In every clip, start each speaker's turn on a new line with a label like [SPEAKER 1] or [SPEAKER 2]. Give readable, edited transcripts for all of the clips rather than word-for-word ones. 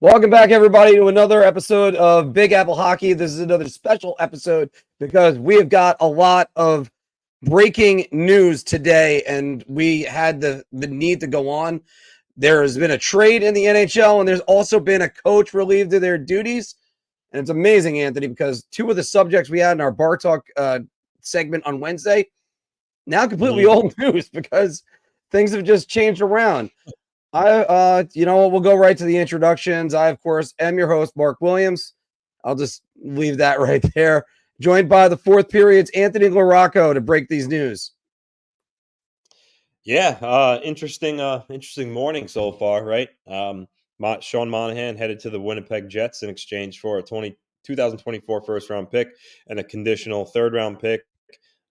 [SPEAKER 1] Welcome back, everybody, to another episode of Big Apple Hockey. This is another special episode because we have got a lot of breaking news today, and we had the need to go on. There has been a trade in the NHL, and there's also been a coach relieved of their duties. And it's amazing, Anthony, because two of the subjects we had in our Bar Talk segment on Wednesday now completely old news because things have just changed around. We'll go right to the introductions. I, of course, am your host, Marc Williams. I'll just leave that right there. Joined by the fourth period's Anthony Larocco to break these news.
[SPEAKER 2] Yeah, interesting morning so far, right? Sean Monahan headed to the Winnipeg Jets in exchange for a 2024 first-round pick and a conditional third-round pick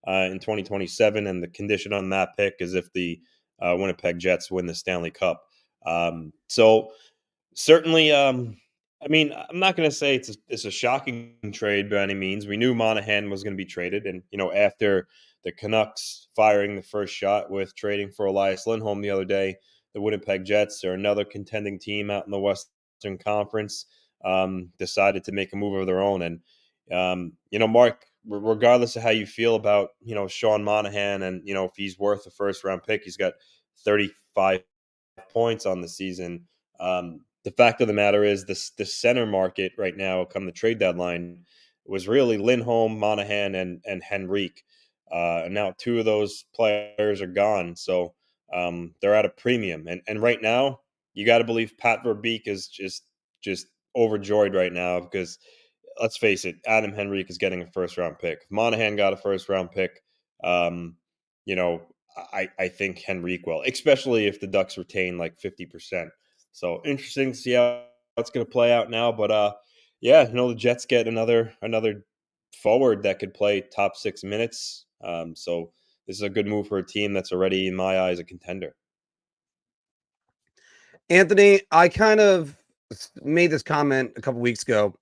[SPEAKER 2] in 2027, and the condition on that pick is if the Winnipeg Jets win the Stanley Cup. So certainly, I'm not going to say it's a shocking trade by any means. We knew Monahan was going to be traded, and after the Canucks firing the first shot with trading for Elias Lindholm the other day, the Winnipeg Jets, or another contending team out in the Western Conference, decided to make a move of their own. And Marc, regardless of how you feel about Sean Monahan and if he's worth a first round pick, he's got 35 points on the season. The fact of the matter is the center market right now, come the trade deadline, was really Lindholm, Monahan, and Henrique. And now two of those players are gone, so they're at a premium. And right now, you got to believe Pat Verbeek is just overjoyed right now because, let's face it, Adam Henrique is getting a first-round pick. If Monahan got a first-round pick, I think Henrique will, especially if the Ducks retain like 50%. So interesting to see how it's going to play out now. But the Jets get another forward that could play top 6 minutes. So this is a good move for a team that's already, in my eyes, a contender.
[SPEAKER 1] Anthony, I kind of made this comment a couple weeks ago.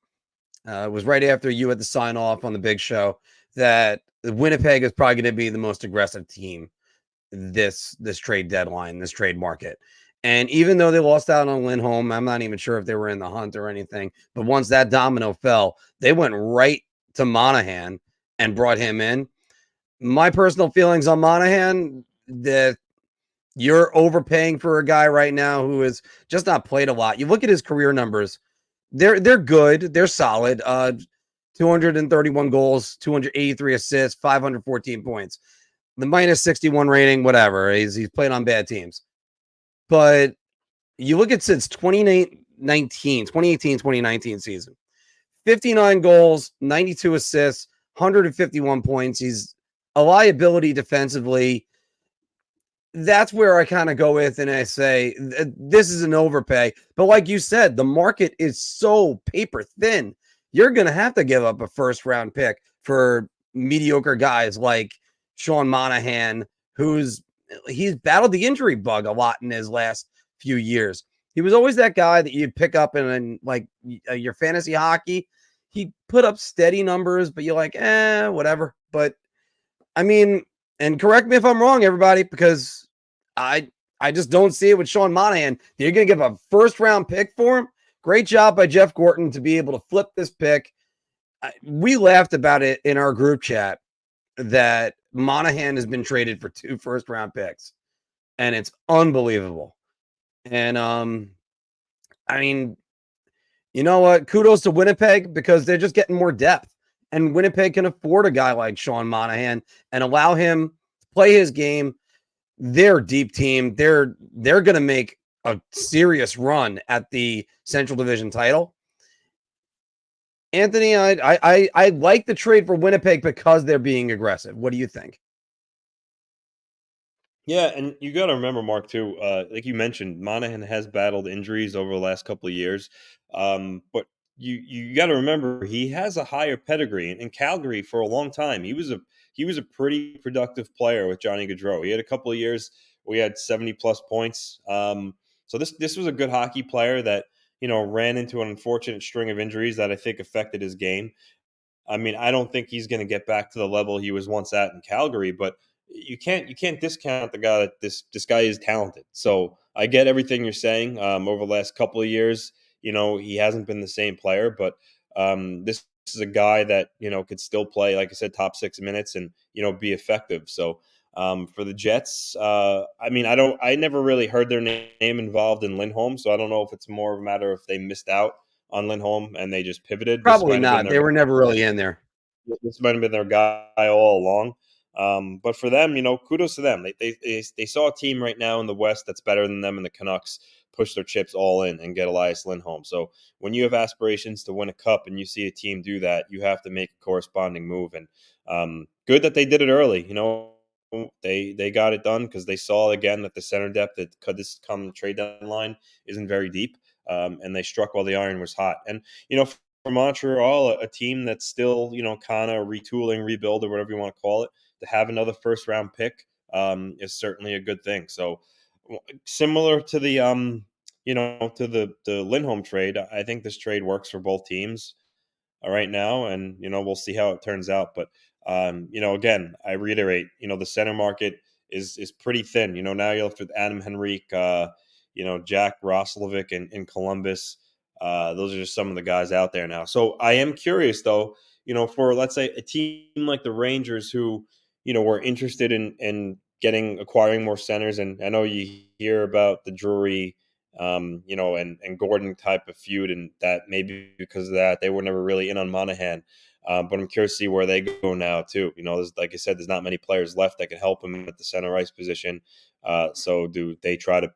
[SPEAKER 1] It was right after you had the sign off on the big show that Winnipeg is probably going to be the most aggressive team this trade deadline, this trade market. And even though they lost out on Lindholm, I'm not even sure if they were in the hunt or anything. But once that domino fell, they went right to Monahan and brought him in. My personal feelings on Monahan, that you're overpaying for a guy right now who has just not played a lot. You look at his career numbers, they're good, they're solid. 231 goals, 283 assists, 514 points. The minus 61 rating, whatever. He's played on bad teams. But you look at since 2018, 2019 season, 59 goals, 92 assists, 151 points. He's a liability defensively. That's where I kind of go with, and I say this is an overpay. But like you said, the market is so paper thin. You're going to have to give up a first round pick for mediocre guys like Sean Monahan, he's battled the injury bug a lot in his last few years. He was always that guy that you'd pick up in like your fantasy hockey. He put up steady numbers, but you're like, whatever. But I mean, and correct me if I'm wrong, everybody, because I just don't see it with Sean Monahan. You're going to give a first round pick for him. Great job by Jeff Gorton to be able to flip this pick. We laughed about it in our group chat that Monahan has been traded for 2 first round picks, and it's unbelievable. And I mean, you know what? Kudos to Winnipeg because they're just getting more depth, and Winnipeg can afford a guy like Sean Monahan and allow him to play his game. They're a deep team. They're going to make a serious run at the Central Division title. Anthony, I like the trade for Winnipeg because they're being aggressive. What do you think?
[SPEAKER 2] Yeah, and you got to remember, Marc, too, like you mentioned, Monahan has battled injuries over the last couple of years. But you got to remember, he has a higher pedigree. In Calgary for a long time, he was a pretty productive player with Johnny Gaudreau. He had a couple of years where he had 70-plus points. So this was a good hockey player that ran into an unfortunate string of injuries that I think affected his game. I mean, I don't think he's going to get back to the level he was once at in Calgary, but you can't discount the guy that this guy is talented. So I get everything you're saying. Over the last couple of years, he hasn't been the same player, but this is a guy that could still play, like I said, top 6 minutes and be effective. So for the Jets, I never really heard their name involved in Lindholm, so I don't know if it's more of a matter if they missed out on Lindholm and they just pivoted.
[SPEAKER 1] Probably not. They were never really in there.
[SPEAKER 2] This might have been their guy all along. But for them, kudos to them. They saw a team right now in the West that's better than them, and the Canucks push their chips all in and get Elias Lindholm. So when you have aspirations to win a cup and you see a team do that, you have to make a corresponding move. And good that they did it early. They got it done because they saw again that the center depth that could this come trade deadline isn't very deep. And they struck while the iron was hot. And for Montreal, a team that's still kind of retooling, rebuild, or whatever you want to call it, to have another first round pick is certainly a good thing. So similar to the to the Lindholm trade, I think this trade works for both teams right now, and we'll see how it turns out. But again, I reiterate, the center market is pretty thin. Now you're left with Adam Henrique, Jack Roslovic in Columbus. Those are just some of the guys out there now. So I am curious, though, for let's say a team like the Rangers who were interested in acquiring more centers, and I know you hear about the Drury, and Gordon type of feud, and that maybe because of that they were never really in on Monahan. But I'm curious to see where they go now too. Like I said, there's not many players left that can help him at the center ice position. So do they try to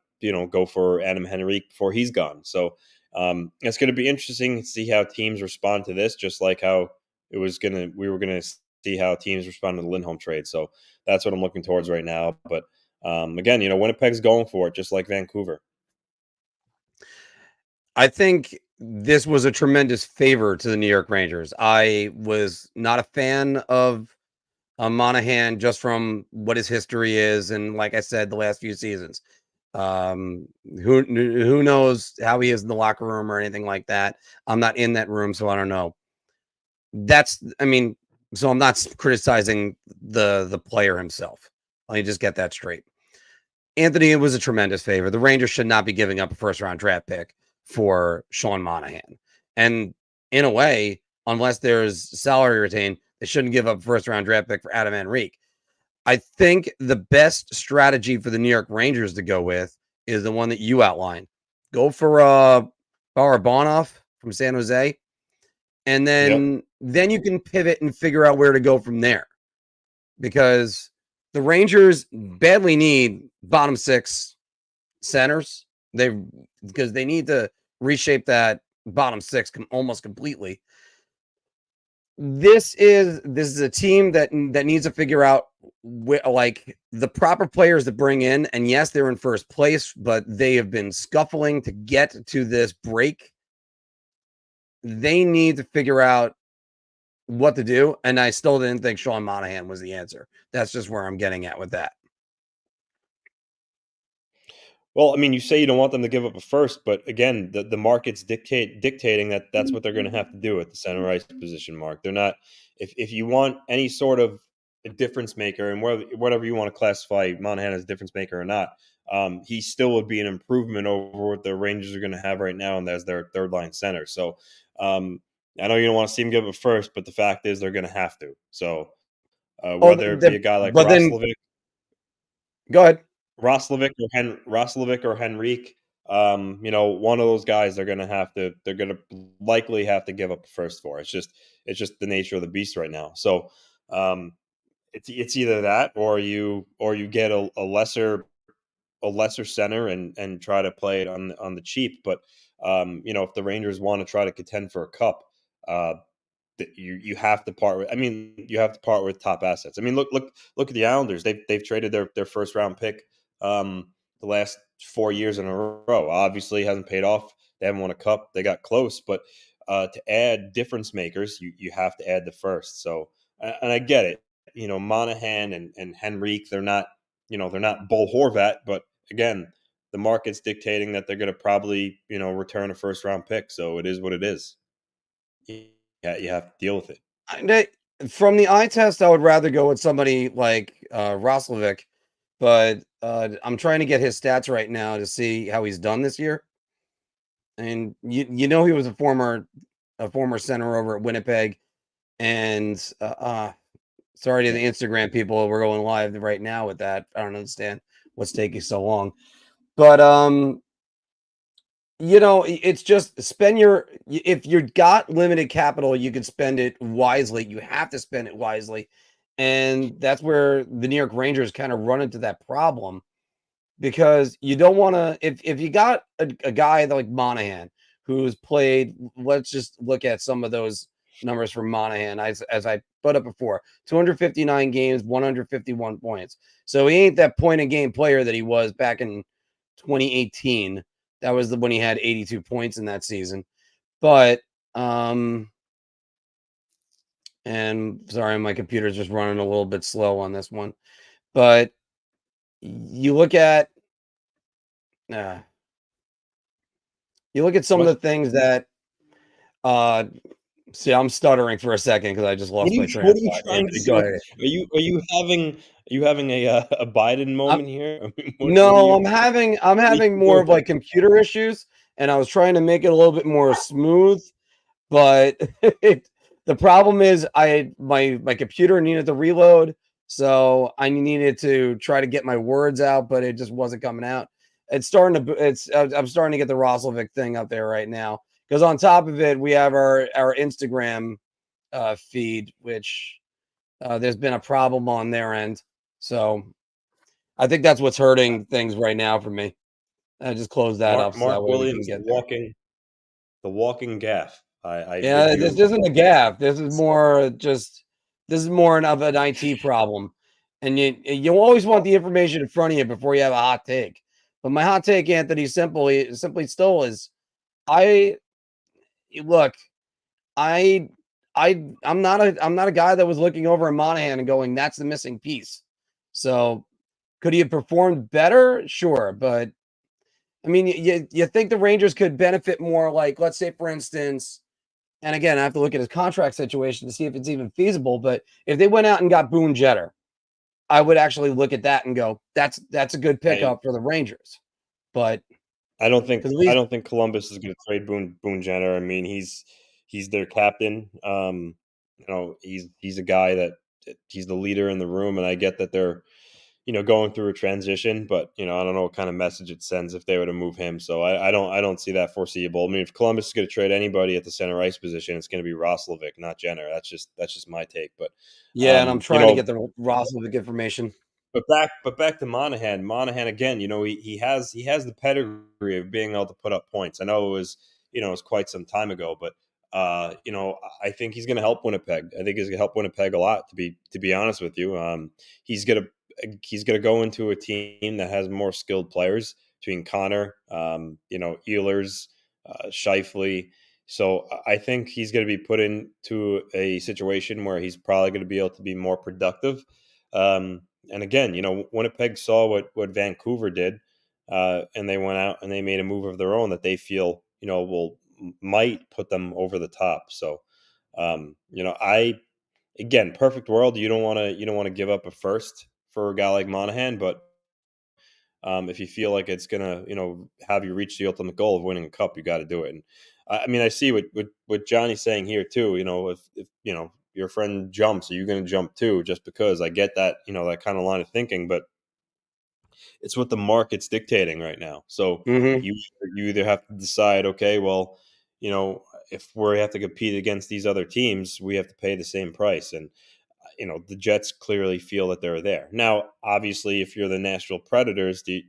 [SPEAKER 2] go for Adam Henrique before he's gone? So it's going to be interesting to see how teams respond to this, just like how we were gonna see how teams respond to the Lindholm trade. So that's what I'm looking towards right now. But again, Winnipeg's going for it, just like Vancouver.
[SPEAKER 1] I think this was a tremendous favor to the New York Rangers. I was not a fan of Monahan just from what his history is, and like I said, the last few seasons. Who knows how he is in the locker room or anything like that. I'm not in that room, so I don't know. So I'm not criticizing the player himself. Let me just get that straight. Anthony, it was a tremendous favor. The Rangers should not be giving up a first round draft pick for Sean Monahan. And in a way, unless there's salary retained, they shouldn't give up a first round draft pick for Adam Henrique. I think the best strategy for the New York Rangers to go with is the one that you outlined. Go for Barabanov from San Jose. And then you can pivot and figure out where to go from there. Because the Rangers badly need bottom six centers. Because they need to reshape that bottom six almost completely. This is a team that needs to figure out the proper players to bring in. And yes, they're in first place, but they have been scuffling to get to this break. They need to figure out what to do. And I still didn't think Sean Monahan was the answer. That's just where I'm getting at with that.
[SPEAKER 2] Well, you say you don't want them to give up a first, but again, the market's dictating that's what they're going to have to do at the center ice position, Mark. They're not, if you want any sort of a difference maker, and whatever you want to classify Monahan as a difference maker or not, he still would be an improvement over what the Rangers are going to have right now, and as their third line center. So I know you don't want to see him give up a first, but the fact is they're going to have to. So whether it be a guy like Roslovic.
[SPEAKER 1] Go ahead.
[SPEAKER 2] Roslovic or Henrique, one of those guys they're going to likely have to give up a first for. It's just the nature of the beast right now. So it's either that or you get a lesser center and try to play it on the cheap. But if the Rangers want to try to contend for a cup, you have to part with. You have to part with top assets. Look at the Islanders. They've traded their first round pick the last 4 years in a row. Obviously, hasn't paid off. They haven't won a cup. They got close, but to add difference makers, you have to add the first. So, and I get it. Monahan and Henrique, they're not Bull Horvat, but again, the market's dictating that they're going to probably return a first round pick. So it is what it is. Yeah, you have to deal with it.
[SPEAKER 1] From the eye test, I would rather go with somebody like Roslovic, but I'm trying to get his stats right now to see how he's done this year. and you know he was a former center over at Winnipeg, and sorry to the Instagram people, we're going live right now with that. I don't understand what's taking so long, but you know, it's just if you got limited capital, you can spend it wisely. You have to spend it wisely. And that's where the New York Rangers kind of run into that problem, because you don't want to, if you got a guy like Monahan who's played, let's just look at some of those numbers for Monahan. As I put up before, 259 games, 151 points. So he ain't that point a game player that he was back in 2018. That was when he had 82 points in that season. But and sorry, my computer's just running a little bit slow on this one. But you look at some of the things that see, I'm stuttering for a second because I just lost my train of thought.
[SPEAKER 2] What are you trying to
[SPEAKER 1] Go
[SPEAKER 2] say?
[SPEAKER 1] ahead.
[SPEAKER 2] Are you having a Biden moment here? I mean,
[SPEAKER 1] No, I'm having more of like computer issues, and I was trying to make it a little bit more smooth, but the problem is my computer needed to reload, so I needed to try to get my words out, but it just wasn't coming out. I'm starting to get the Roslovic thing up there right now, because on top of it we have our Instagram feed, which there's been a problem on their end, so I think that's what's hurting things right now for me. I just closed that up so that
[SPEAKER 2] Mark
[SPEAKER 1] way we can
[SPEAKER 2] Williams,
[SPEAKER 1] get
[SPEAKER 2] the walking gaff.
[SPEAKER 1] Yeah, this isn't a gaffe. This is more of an IT problem. And you always want the information in front of you before you have a hot take. But my hot take, Anthony, simply still is I look, I I'm not a guy that was looking over at Monahan and going, that's the missing piece. So could he have performed better? Sure, but I mean, you think the Rangers could benefit more, like, let's say, for instance, and again, I have to look at his contract situation to see if it's even feasible, but if they went out and got Boone Jeter, I would actually look at that and go, that's a good pickup for the Rangers. But
[SPEAKER 2] I don't think Columbus is going to trade Boone Jenner. I mean, he's their captain. You know, he's a guy that he's the leader in the room, and I get that they're going through a transition, but I don't know what kind of message it sends if they were to move him. So I don't see that foreseeable. I mean, if Columbus is going to trade anybody at the center ice position, it's going to be Roslovic, not Jenner. That's just my take. But
[SPEAKER 1] yeah, and I'm trying to get the Roslovic information.
[SPEAKER 2] But back to Monahan. Monahan again, he has the pedigree of being able to put up points. I know it was quite some time ago, but I think he's going to help Winnipeg. I think he's going to help Winnipeg a lot. To be honest with you, he's going to go into a team that has more skilled players between Connor, Ehlers, Scheifele. So I think he's going to be put into a situation where he's probably going to be able to be more productive. And again, Winnipeg saw what Vancouver did, and they went out and they made a move of their own that they feel, might put them over the top. So, again, perfect world, you don't want to give up a first for a guy like Monahan, but if you feel like it's gonna, have you reach the ultimate goal of winning a cup, you got to do it. And I mean, I see what Johnny's saying here too. If your friend jumps, are you going to jump too? Just because I get that, that kind of line of thinking, but it's what the market's dictating right now. So you either have to decide, okay, well, if we have to compete against these other teams, we have to pay the same price. And the Jets clearly feel that they're there. Now, obviously, if you're the Nashville Predators, do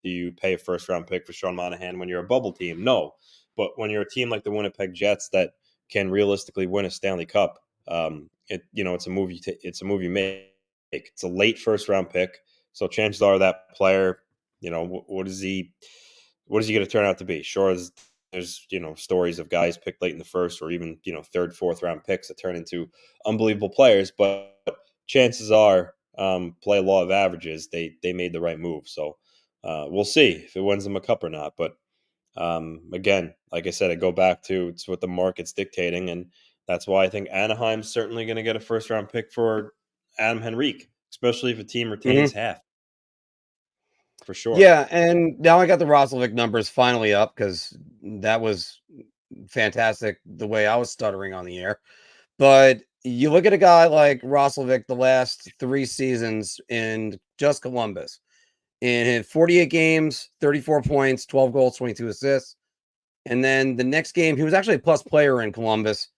[SPEAKER 2] you pay a first-round pick for Sean Monahan when you're a bubble team? No. But when you're a team like the Winnipeg Jets that can realistically win a Stanley Cup, it's a move you make. It's a late first-round pick, so chances are that player, what is he going to turn out to be? Sure, there's stories of guys picked late in the first or even third, fourth round picks that turn into unbelievable players, but chances are, play law of averages, they made the right move. So we'll see if it wins them a cup or not. But again, like I said, I go back to it's what the market's dictating, and that's why I think Anaheim's certainly going to get a first round pick for Adam Henrique, especially if a team retains half. For sure.
[SPEAKER 1] Yeah, and now I got the Roslovic numbers finally up because that was fantastic the way I was stuttering on the air. But you look at a guy like Roslovic the last 3 seasons in just Columbus. In 48 games, 34 points, 12 goals, 22 assists. And then the next game, he was actually a plus player in Columbus,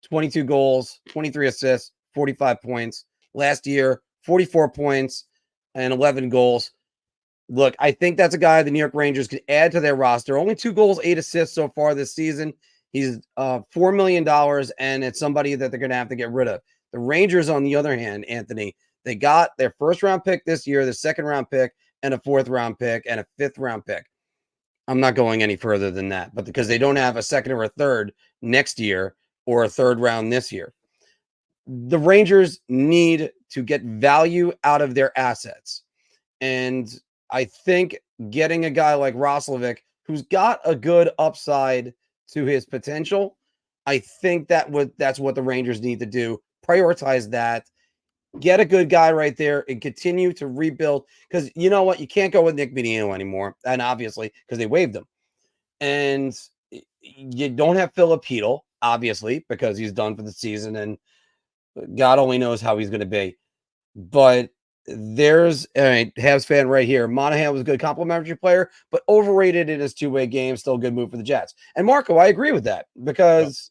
[SPEAKER 1] 22 goals, 23 assists, 45 points. Last year, 44 points and 11 goals. Look, I think that's a guy the New York Rangers could add to their roster. Only 2 goals, 8 assists so far this season. He's $4 million, and it's somebody that they're going to have to get rid of. The Rangers, on the other hand, Anthony, they got their first-round pick this year, their second-round pick, and a fourth-round pick, and a fifth-round pick. I'm not going any further than that, but because they don't have a second or a third next year or a third round this year, the Rangers need to get value out of their assets. And I think getting a guy like Roslovic, who's got a good upside to his potential, I think that's what the Rangers need to do. Prioritize that. Get a good guy right there and continue to rebuild. Because you know what? You can't go with Nick Bonino anymore. And obviously, because they waived him. And you don't have Philip Hedl, obviously, because he's done for the season. And God only knows how he's going to be. But there's a Habs fan right here. Monahan was a good complimentary player, but overrated in his two-way game. Still a good move for the Jets. And Marco, I agree with that because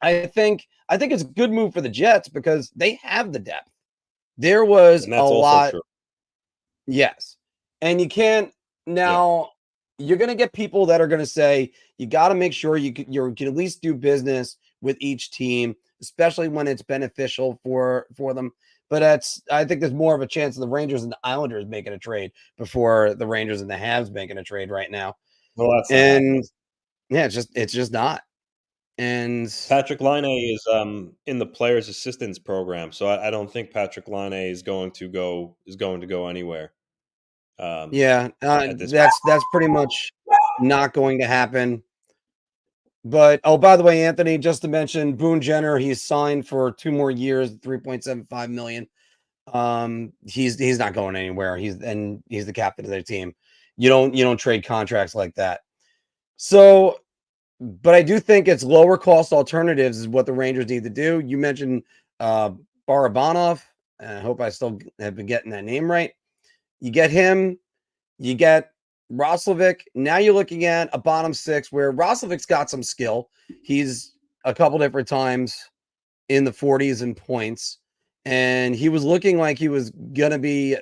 [SPEAKER 1] I think it's a good move for the Jets because they have the depth. There was
[SPEAKER 2] And
[SPEAKER 1] a
[SPEAKER 2] that's also
[SPEAKER 1] lot.
[SPEAKER 2] true.
[SPEAKER 1] Yes. And you can't now you're going to get people that are going to say you got to make sure you can at least do business with each team, especially when it's beneficial for them. But I think there's more of a chance of the Rangers and the Islanders making a trade before the Rangers and the Habs making a trade right now.
[SPEAKER 2] Well, that's not
[SPEAKER 1] And
[SPEAKER 2] happening.
[SPEAKER 1] yeah, it's just not. And
[SPEAKER 2] Patrick Laine is in the players' assistance program, so I don't think Patrick Laine is going to go anywhere.
[SPEAKER 1] yeah,
[SPEAKER 2] At this point.
[SPEAKER 1] that's pretty much not going to happen. But by the way, Anthony, just to mention, Boone Jenner, he's signed for 2 more years, 3.75 million. He's not going anywhere. He's the captain of their team. You don't trade contracts like that. So, but I do think it's lower cost alternatives is what the Rangers need to do. You mentioned Barabanov. I hope I still have been getting that name right. You get him. You get Roslovic. Now you're looking at a bottom 6 where Roslovic's got some skill. He's a couple different times in the 40s in points, and he was looking like he was going to be,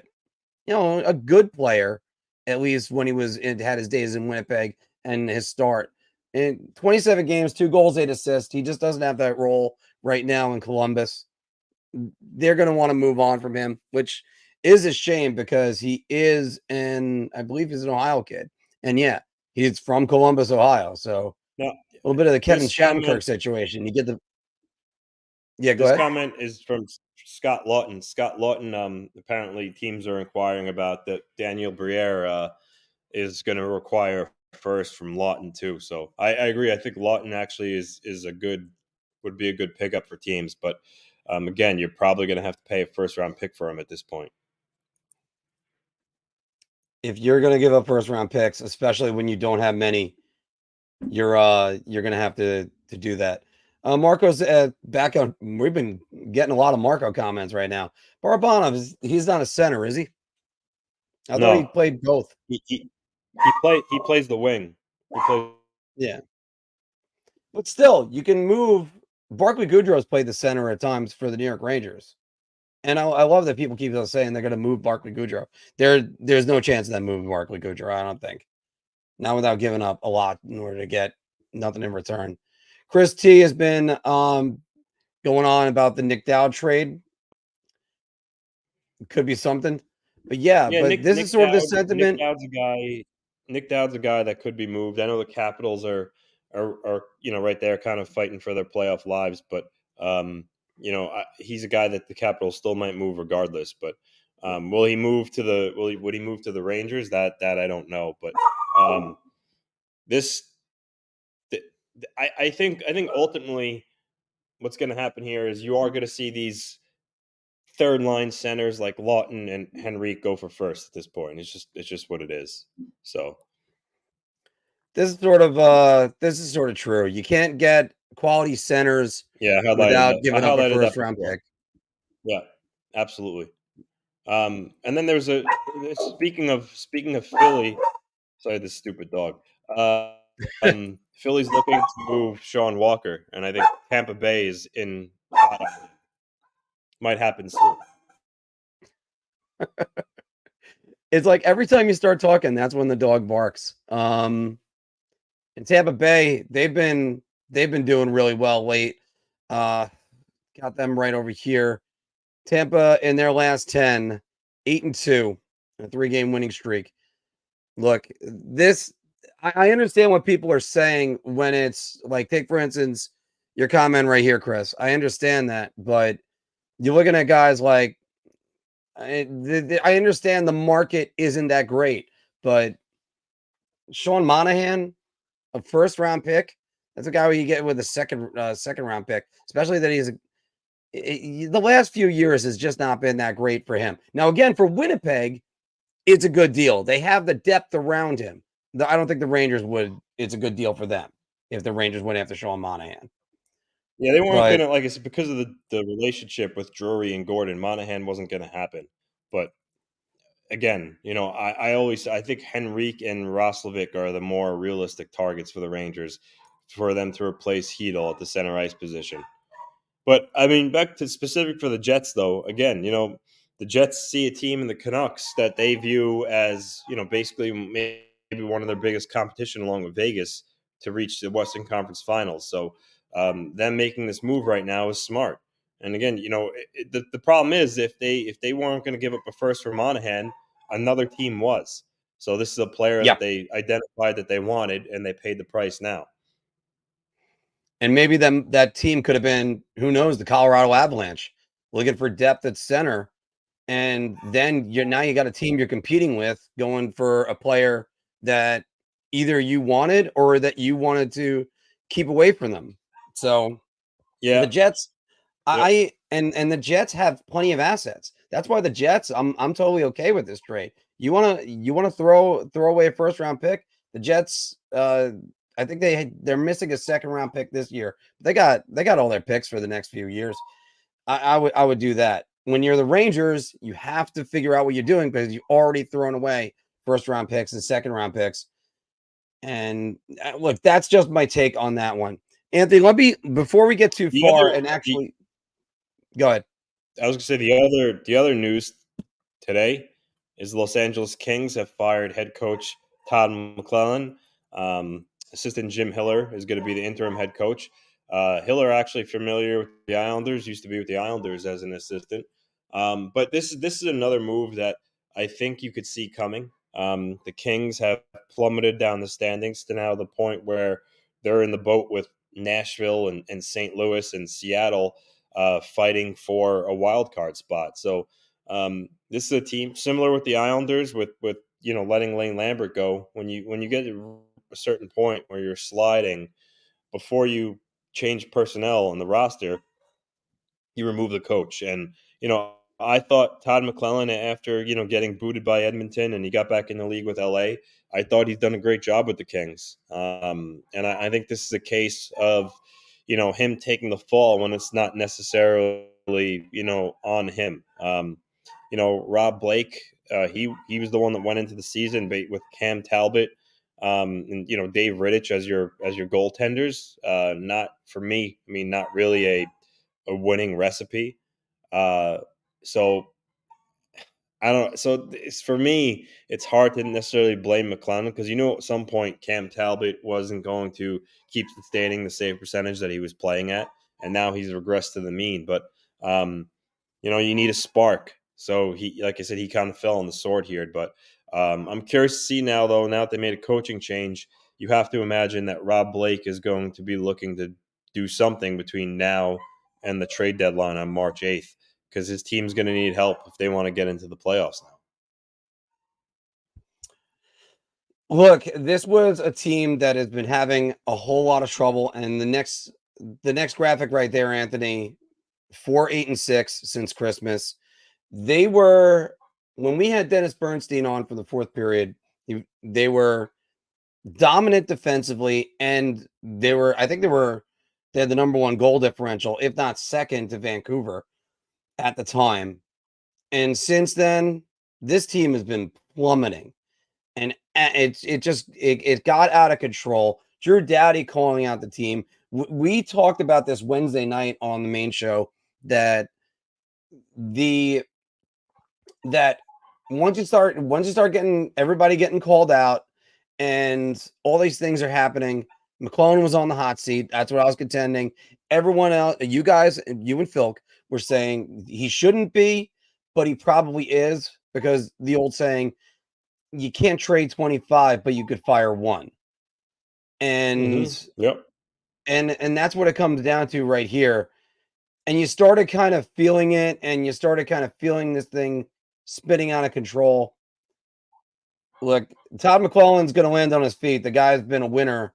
[SPEAKER 1] a good player, at least when had his days in Winnipeg and his start. In 27 games, 2 goals, 8 assists. He just doesn't have that role right now in Columbus. They're going to want to move on from him, which is a shame because he is I believe he's an Ohio kid. And yeah, he's from Columbus, Ohio. So
[SPEAKER 2] Now,
[SPEAKER 1] a little bit of the Kevin
[SPEAKER 2] this
[SPEAKER 1] Shattenkirk situation. You get go
[SPEAKER 2] this
[SPEAKER 1] ahead.
[SPEAKER 2] comment is from Scott Lawton. Scott Lawton, apparently teams are inquiring about that Daniel Briere is going to require first from Lawton too. So I agree. I think Lawton actually would be a good pickup for teams. But again, you're probably going to have to pay a first round pick for him at this point.
[SPEAKER 1] If you're going to give up first round picks, especially when you don't have many, you're going to have to do that. Marco's back on. We've been getting a lot of Marco comments right now. Barabanov he's not a center, is he? I thought he
[SPEAKER 2] No,
[SPEAKER 1] played both.
[SPEAKER 2] he plays the wing.
[SPEAKER 1] Yeah, but still, you can move. Barclay Goodrow's played the center at times for the New York Rangers, and I love that people keep on saying they're going to move Barclay Goodrow. There's no chance of them moving Barclay Goodrow. I don't think. Not without giving up a lot in order to get nothing in return. Chris T has been going on about the Nick Dowd trade. Could be something. But yeah, but this is sort of the sentiment.
[SPEAKER 2] Nick Dowd's a guy that could be moved. I know the Capitals are right there, kind of fighting for their playoff lives. But he's a guy that the Capitals still might move regardless. But will he move to would he move to the Rangers? That I don't know. But I think ultimately what's going to happen here is you are going to see these third line centers like Lawton and Henrique go for first at this point. It's just what it is. So
[SPEAKER 1] this is sort of true. You can't get quality centers
[SPEAKER 2] Yeah,
[SPEAKER 1] without
[SPEAKER 2] I
[SPEAKER 1] giving up a
[SPEAKER 2] highlighted that
[SPEAKER 1] first round
[SPEAKER 2] before.
[SPEAKER 1] pick.
[SPEAKER 2] Yeah, absolutely. And then there's a speaking of Philly. Sorry, this stupid dog. Philly's looking to move Sean Walker, and I think Tampa Bay is in. Might happen soon.
[SPEAKER 1] It's like every time you start talking, that's when the dog barks. In Tampa Bay, they've been doing really well late. Got them right over here. Tampa in their last 10, 8-2, a 3-game winning streak. Look, I understand what people are saying when it's like, take for instance your comment right here, Chris. I understand that, but you're looking at guys like I understand the market isn't that great, but Sean Monahan, a first round pick, that's a guy who you get with a second round pick, especially that the last few years has just not been that great for him. Now, again, for Winnipeg, it's a good deal. They have the depth around him. I don't think the Rangers would. It's a good deal for them if the Rangers went after Sean Monahan.
[SPEAKER 2] Yeah, they weren't
[SPEAKER 1] But
[SPEAKER 2] gonna like I said because of the relationship with Drury and Gordon. Monahan wasn't gonna happen, but again, I think Henrique and Roslovic are the more realistic targets for the Rangers for them to replace Hedel at the center ice position. But I mean, back to specific for the Jets, though. Again, the Jets see a team in the Canucks that they view as basically maybe one of their biggest competition, along with Vegas, to reach the Western Conference Finals. So them making this move right now is smart. And again, the problem is if they weren't going to give up a first for Monahan, another team was. So this is a player
[SPEAKER 1] yeah,
[SPEAKER 2] that they identified that they wanted, and they paid the price now.
[SPEAKER 1] and maybe that team could have been, who knows, the Colorado Avalanche, looking for depth at center, and then you got a team you're competing with, going for a player that either you wanted or that you wanted to keep away from them. So the
[SPEAKER 2] Yeah.
[SPEAKER 1] Jets,
[SPEAKER 2] Yep.
[SPEAKER 1] and the Jets have plenty of assets. That's why the Jets, I'm totally okay with this trade. You wanna throw away a first round pick? The Jets, I think they're missing a second round pick this year. They got all their picks for the next few years. I would do that. When you're the Rangers, you have to figure out what you're doing because you've already thrown away first round picks and second round picks. And look, that's just my take on that one. Anthony, before we get too
[SPEAKER 2] The
[SPEAKER 1] far
[SPEAKER 2] other
[SPEAKER 1] and
[SPEAKER 2] the
[SPEAKER 1] actually go ahead.
[SPEAKER 2] I was gonna say the other news today is the Los Angeles Kings have fired head coach Todd McLellan. Assistant Jim Hiller is going to be the interim head coach. Hiller actually familiar with the Islanders, used to be with the Islanders as an assistant. But this is another move that I think you could see coming. The Kings have plummeted down the standings to now the point where they're in the boat with Nashville and St. Louis and Seattle fighting for a wild card spot. So this is a team similar with the Islanders with letting Lane Lambert go. When you get to a certain point where you're sliding, before you change personnel on the roster, you remove the coach. And I thought Todd McLellan, after getting booted by Edmonton and he got back in the league with LA, I thought he's done a great job with the Kings. And I think this is a case of him taking the fall when it's not necessarily on him. Rob Blake, he was the one that went into the season with Cam Talbot, and Dave Rittich as your goaltenders. Not for me. I mean, not really a winning recipe. So I don't. So for me, it's hard to necessarily blame McLellan because at some point Cam Talbot wasn't going to keep sustaining the save percentage that he was playing at, and now he's regressed to the mean. But you need a spark. So he, like I said, he kind of fell on the sword here. But I'm curious to see now, though. Now that they made a coaching change, you have to imagine that Rob Blake is going to be looking to do something between now and the trade deadline on March 8th because his team's going to need help if they want to get into the playoffs now.
[SPEAKER 1] Look, this was a team that has been having a whole lot of trouble, and the next graphic right there, Anthony, 4-8-6 since Christmas. They were, when we had Dennis Bernstein on for the fourth period, they were dominant defensively, and they had the number one goal differential, if not second to Vancouver at the time. And since then, this team has been plummeting, and it got out of control. Drew Doughty calling out the team. We talked about this Wednesday night on the main show that once you start getting everybody getting called out and all these things are happening, McLellan was on the hot seat. That's what I was contending. Everyone else, you guys, you and Phil were saying he shouldn't be, but he probably is, because the old saying, you can't trade 25, but you could fire one. And
[SPEAKER 2] Yep.
[SPEAKER 1] and that's what it comes down to right here. And you started kind of feeling it, and you started kind of feeling this thing spinning out of control. Look, Todd McLellan's going to land on his feet. The guy's been a winner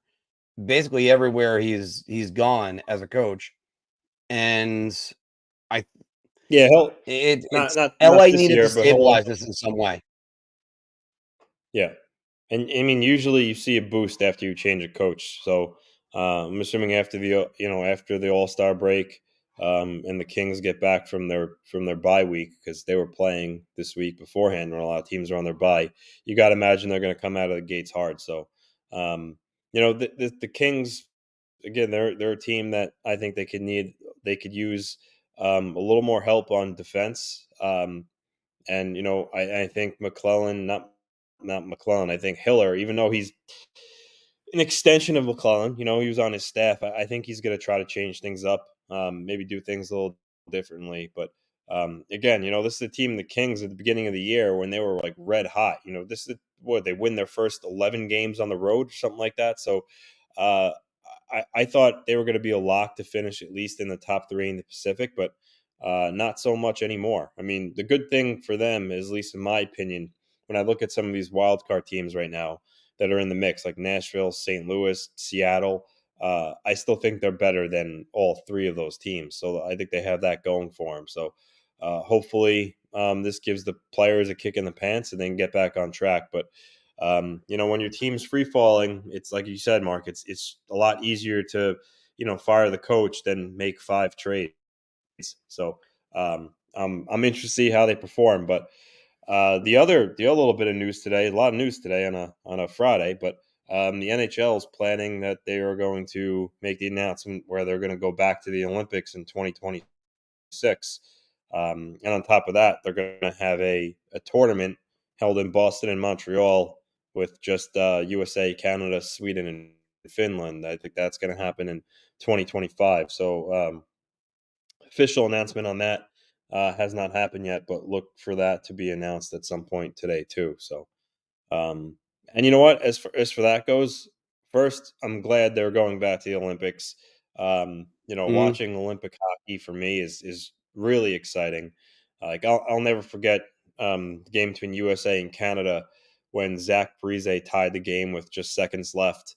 [SPEAKER 1] basically everywhere he's gone as a coach, and it's
[SPEAKER 2] not
[SPEAKER 1] LA
[SPEAKER 2] this
[SPEAKER 1] needed
[SPEAKER 2] year,
[SPEAKER 1] to
[SPEAKER 2] but he'll
[SPEAKER 1] stabilize this in some way.
[SPEAKER 2] Yeah. And I mean, usually you see a boost after you change a coach. So I'm assuming after the All-Star break, and the Kings get back from their bye week, because they were playing this week beforehand when a lot of teams are on their bye. You got to imagine they're going to come out of the gates hard. So the Kings, again, they're a team that I think they could use a little more help on defense. And I think McLellan, not McLellan, I think Hiller, even though he's an extension of McLellan, he was on his staff. I think he's going to try to change things up, maybe do things a little differently. But again, this is the team, the Kings, at the beginning of the year when they were like red hot. This is what they win their first 11 games on the road, or something like that. So I thought they were going to be a lock to finish at least in the top three in the Pacific, but not so much anymore. I mean, the good thing for them is, at least in my opinion, when I look at some of these wild card teams right now that are in the mix, like Nashville, St. Louis, Seattle, I still think they're better than all three of those teams. So I think they have that going for them. So hopefully this gives the players a kick in the pants and then get back on track. But when your team's free falling, it's like you said, Mark, it's a lot easier to, fire the coach than make 5 trades. So I'm interested to see how they perform. But the other little bit of news today, a lot of news today on a Friday, but the NHL is planning that they are going to make the announcement where they're going to go back to the Olympics in 2026. And on top of that, they're going to have a tournament held in Boston and Montreal with just USA, Canada, Sweden, and Finland. I think that's going to happen in 2025. So official announcement on that has not happened yet, but look for that to be announced at some point today too. So, and you know what? As for that goes, first, I'm glad they're going back to the Olympics. Watching Olympic hockey for me is really exciting. Like I'll never forget the game between USA and Canada when Zach Parise tied the game with just seconds left.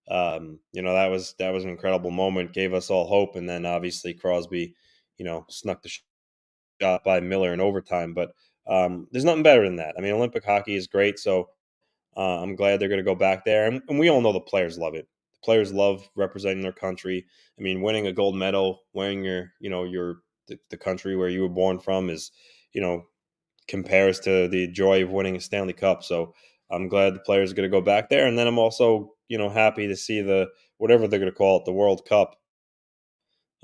[SPEAKER 2] That was an incredible moment, gave us all hope, and then obviously Crosby, snuck the shot by Miller in overtime. But there's nothing better than that. I mean, Olympic hockey is great, so I'm glad they're going to go back there, and we all know the players love it. The players love representing their country. I mean, winning a gold medal, wearing the country where you were born from is, compares to the joy of winning a Stanley Cup. So I'm glad the players are going to go back there, and then I'm also happy to see the whatever they're going to call it, the World Cup.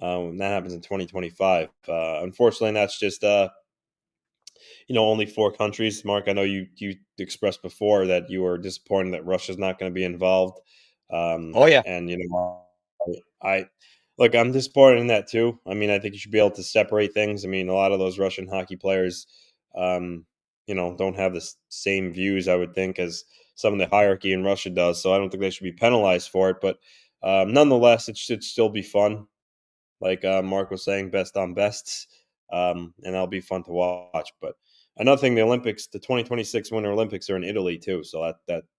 [SPEAKER 2] That happens in 2025. Unfortunately, that's just only 4 countries. Mark, I know you expressed before that you were disappointed that Russia's not going to be involved.
[SPEAKER 1] Oh yeah.
[SPEAKER 2] And I look, I'm disappointed in that too. I mean, I think you should be able to separate things. I mean, a lot of those Russian hockey players, don't have the same views, I would think, as some of the hierarchy in Russia does. So I don't think they should be penalized for it. But nonetheless, it should still be fun. Like Mark was saying, best on bests, and that'll be fun to watch. But another thing, the Olympics, the 2026 Winter Olympics are in Italy too, so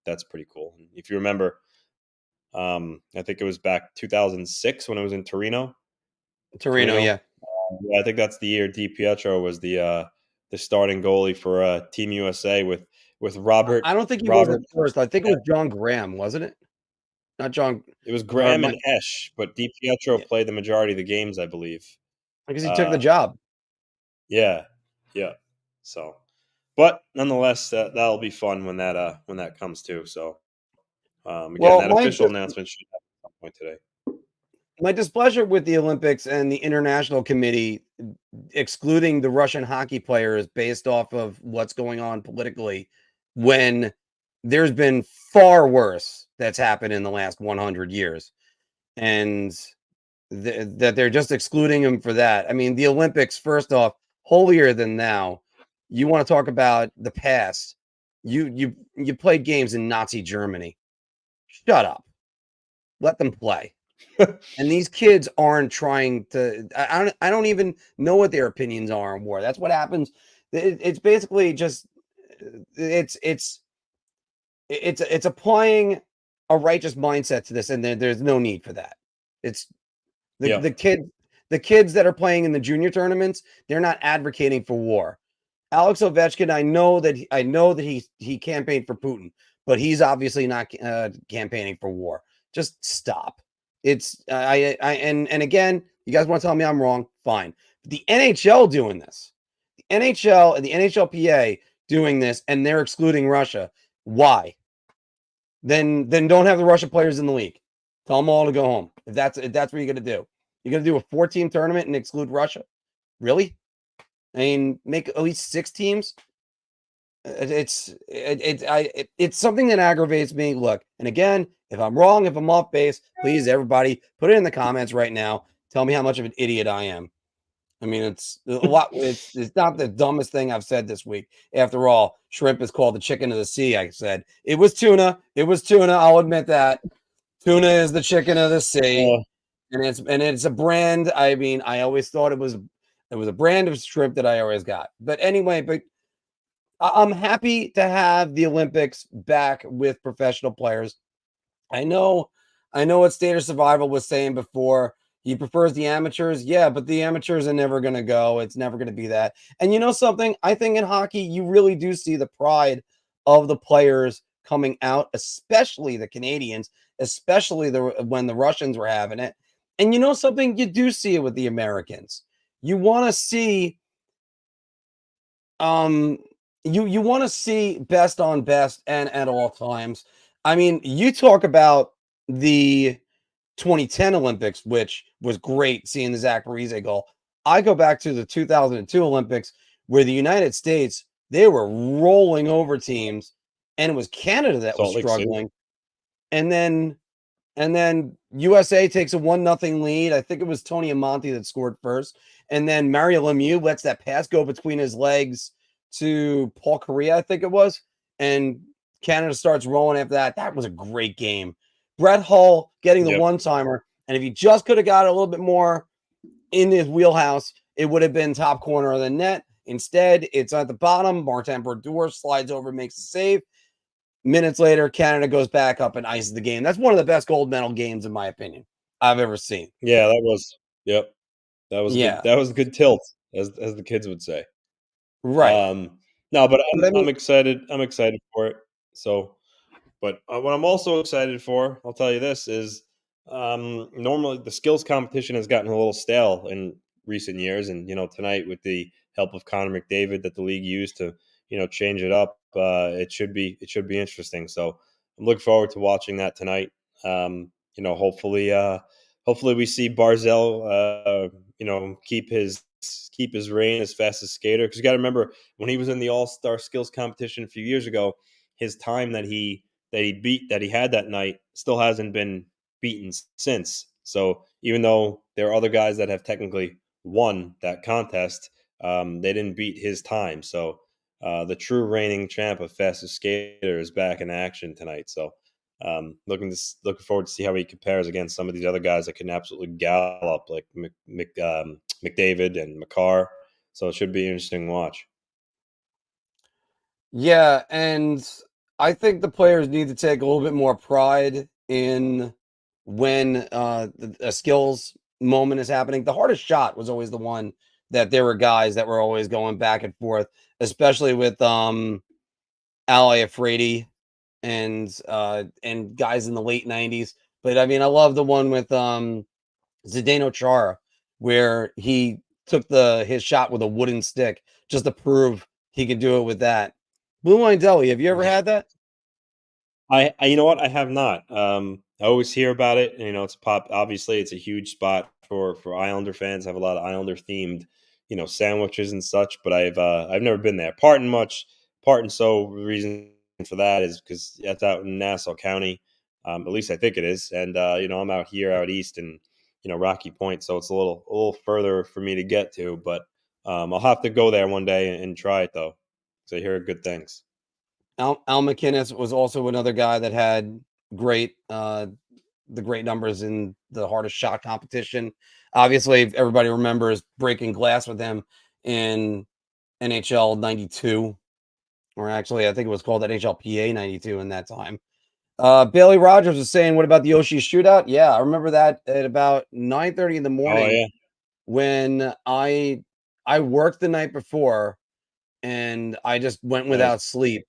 [SPEAKER 2] that's pretty cool. If you remember, I think it was back 2006 when it was in Torino.
[SPEAKER 1] Torino, yeah.
[SPEAKER 2] Yeah, I think that's the year Di Pietro was the starting goalie for Team USA with with Robert.
[SPEAKER 1] I don't think he was
[SPEAKER 2] Robert.
[SPEAKER 1] at first. I think it was John Graham, wasn't it? Not John.
[SPEAKER 2] It was Graham and Esch, but DiPietro
[SPEAKER 1] Yeah,
[SPEAKER 2] played the majority of the games, I believe.
[SPEAKER 1] because he took the job.
[SPEAKER 2] Yeah. So, but nonetheless, that'll be fun when that comes too. So, again,
[SPEAKER 1] Well,
[SPEAKER 2] that official announcement should happen at some point today.
[SPEAKER 1] my displeasure with the Olympics and the International Committee excluding the Russian hockey players based off of what's going on politically, when there's been far worse that's happened in the last 100 years, and that they're just excluding them for that. I mean, the Olympics, first off, holier than thou. You want to talk about the past? You played games in Nazi Germany. Shut up. Let them play. And these kids aren't trying to. I don't even know what their opinions are on war. That's what happens. It's basically just it's applying a righteous mindset to this, and there's no need for that. It's the kids that are playing in the junior tournaments. They're not advocating for war. Alex Ovechkin, I know that he campaigned for Putin, but he's obviously not campaigning for war. Just stop. It's and again, you guys want to tell me I'm wrong? Fine. But the NHL doing this, the NHL and the NHLPA doing this, and they're excluding Russia. Why? Then don't have the Russia players in the league. Tell them all to go home. If that's what you're gonna do, you're gonna do a 4-team tournament and exclude Russia. Really? I mean, make at least 6 teams. It's something that aggravates me. Look, and again, if I'm wrong, if I'm off base, please, everybody, put it in the comments right now. Tell me how much of an idiot I am. I mean, it's a lot. It's not the dumbest thing I've said this week. After all, shrimp is called the chicken of the sea. I said it was tuna. It was tuna. I'll admit that. Tuna is the chicken of the sea, and it's a brand. I mean, I always thought it was a brand of shrimp that I always got. But anyway, I'm happy to have the Olympics back with professional players. I know what State of Survival was saying before. He prefers the amateurs. Yeah, but the amateurs are never going to go. It's never going to be that. And you know something? I think in hockey, you really do see the pride of the players coming out, especially the Canadians, especially when the Russians were having it. And you know something? You do see it with the Americans. You want to see you want to see best on best and at all times. I mean, you talk about the 2010 Olympics, which was great seeing the Zach Parise goal. I go back to the 2002 Olympics where the United States, they were rolling over teams, and it was Canada that was struggling. And then USA takes a 1-0 lead. I think it was Tony Amonte that scored first. And then Mario Lemieux lets that pass go between his legs to Paul Correa, I think it was. And Canada starts rolling after that. That was a great game. Brett Hull getting the one-timer. And if he just could have got a little bit more in his wheelhouse, it would have been top corner of the net. Instead, it's at the bottom. Martin Brodeur slides over, makes the save. Minutes later, Canada goes back up and ices the game. That's one of the best gold medal games, in my opinion, I've ever seen.
[SPEAKER 2] Yeah, that was. Yep, that was. Yeah, good. That was a good tilt, as the kids would say.
[SPEAKER 1] Right.
[SPEAKER 2] No, but I'm excited. I'm excited for it. So, but what I'm also excited for, I'll tell you this, is normally the skills competition has gotten a little stale in recent years, and tonight with the help of Connor McDavid that the league used to change it up, it should be interesting. So I'm looking forward to watching that tonight. Hopefully we see Barzal keep his reign as fast as skater, because you got to remember when he was in the All-Star skills competition a few years ago, his time that he had that night still hasn't been beaten since. So even though there are other guys that have technically won that contest, they didn't beat his time. So the true reigning champ of fastest skater is back in action tonight. So looking forward to see how he compares against some of these other guys that can absolutely gallop, like McDavid and Makar. So it should be an interesting watch.
[SPEAKER 1] Yeah, and I think the players need to take a little bit more pride in when a skills moment is happening. The hardest shot was always the one that there were guys that were always going back and forth, especially with Ali Afraidy and guys in the late 90s. But I mean, I love the one with Zdeno Chara, where he took his shot with a wooden stick just to prove he could do it with that. Blue Line Deli, have you ever had that?
[SPEAKER 2] You know what? I have not. I always hear about it. And, it's pop. Obviously, it's a huge spot for Islander fans. I have a lot of Islander themed, sandwiches and such. But I've never been there. Part and so reason for that is because that's out in Nassau County. At least I think it is. And I'm out here out east in Rocky Point, so it's a little further for me to get to. But I'll have to go there one day and try it though. So I hear good things.
[SPEAKER 1] Al McInnes was also another guy that had great the great numbers in the hardest shot competition. Obviously, everybody remembers breaking glass with him in NHL 92, or actually, I think it was called NHLPA 92 in that time. Bailey Rogers was saying, what about the Oshie shootout? Yeah, I remember that at about 9:30 in the morning.
[SPEAKER 2] Oh yeah.
[SPEAKER 1] When I worked the night before and I just went without
[SPEAKER 2] Nice.
[SPEAKER 1] sleep.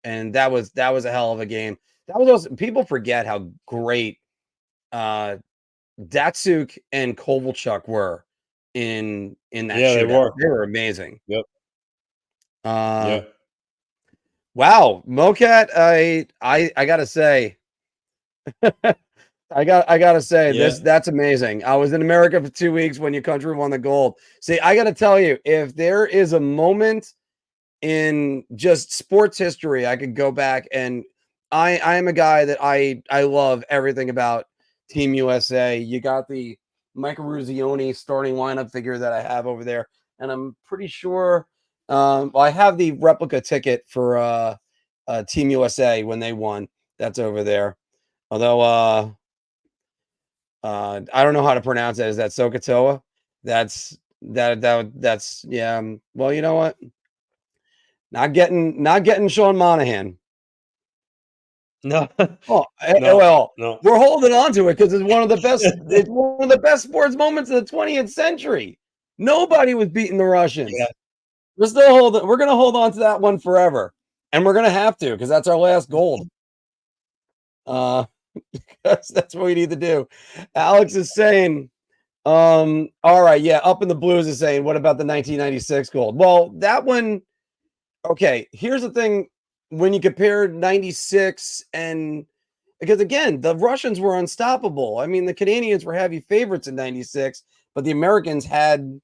[SPEAKER 1] And that was a hell of a game. That was also, people forget how great Datsuk and Kovalchuk were in that
[SPEAKER 2] Yeah, they
[SPEAKER 1] shootout.
[SPEAKER 2] were.
[SPEAKER 1] They were amazing.
[SPEAKER 2] Yep.
[SPEAKER 1] Uh
[SPEAKER 2] Yeah.
[SPEAKER 1] wow, Mocat, I gotta say, I gotta say,
[SPEAKER 2] Yeah.
[SPEAKER 1] that's amazing. I was in America for 2 weeks when your country won the gold. See, I gotta tell you, if there is a moment in just sports history, I could go back and I am a guy that I love everything about Team USA. You got the Michael Ruzioni starting lineup figure that I have over there, and I'm pretty sure I have the replica ticket for Team USA when they won. That's over there. Although I don't know how to pronounce it. Is that Sokotoa? That's yeah. Well, you know what? Not getting Sean Monahan.
[SPEAKER 2] No.
[SPEAKER 1] Oh,
[SPEAKER 2] No.
[SPEAKER 1] well,
[SPEAKER 2] No.
[SPEAKER 1] we're holding on to it because it's one of the best. It's one of the best sports moments of the 20th century. Nobody was beating the
[SPEAKER 2] Yeah.
[SPEAKER 1] Russians. We're still holding. We're gonna hold on to that one forever, and we're gonna have to because that's our last gold. Uh, that's what we need to do. Alex is saying, all right, yeah, up in the blues is saying, what about the 1996 gold? Well, that one. Okay, here's the thing: when you compare 96 and because again, the Russians were unstoppable. I mean, the Canadians were heavy favorites in 96, but the Americans had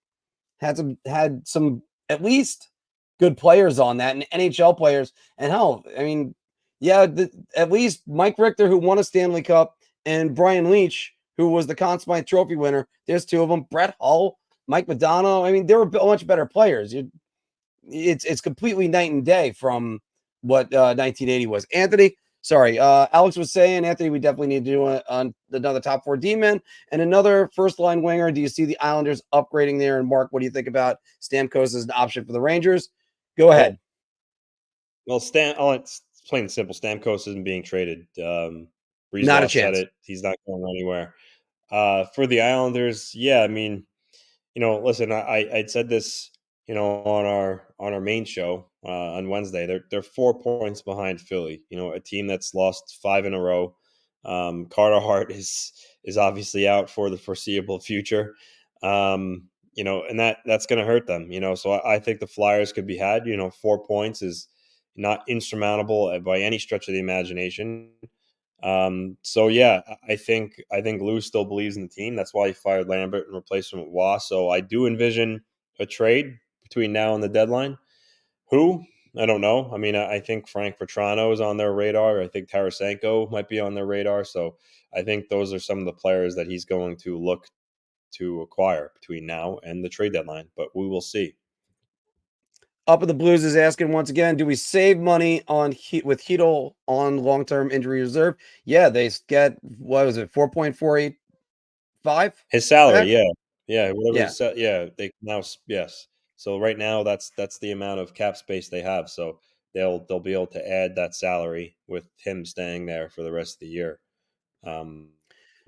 [SPEAKER 1] some at least good players on that and NHL players. And hell, I mean, yeah, at least Mike Richter, who won a Stanley Cup, and Brian Leach, who was the Conn Smythe Trophy winner. There's two of them. Brett Hull, Mike Madonna. I mean, they were much better players. It's completely night and day from what 1980 was. Anthony, sorry, Alex was saying, Anthony, we definitely need to do another top four D-man and another first line winger. Do you see the Islanders upgrading there? And Mark, what do you think about Stamkos as an option for the Rangers? Go ahead.
[SPEAKER 2] Well, it's plain and simple. Stamkos isn't being traded.
[SPEAKER 1] Not a
[SPEAKER 2] Breezewolf said
[SPEAKER 1] chance.
[SPEAKER 2] it. He's not going anywhere. For the Islanders, yeah, I mean, listen, I'd said this, on our main show on Wednesday. They're 4 points behind Philly. A team that's lost 5 in a row. Carter Hart is obviously out for the foreseeable future. And that's going to hurt them. So I think the Flyers could be had. 4 points is not insurmountable by any stretch of the imagination. So yeah, I think Lou still believes in the team. That's why he fired Lambert and replaced him with Waugh. So I do envision a trade between now and the deadline. Who? I don't know. I mean, I think Frank Vetrano is on their radar. I think Tarasenko might be on their radar. So I think those are some of the players that he's going to look to acquire between now and the trade deadline. But we will see.
[SPEAKER 1] Up at the Blues is asking once again, do we save money on with Heedle on long-term injury reserve? Yeah, they get, what was it, 4.485
[SPEAKER 2] His salary,
[SPEAKER 1] back?
[SPEAKER 2] yeah, whatever.
[SPEAKER 1] Yeah.
[SPEAKER 2] Yeah, they now, yes. So right now, that's the amount of cap space they have. So they'll be able to add that salary with him staying there for the rest of the year. Um,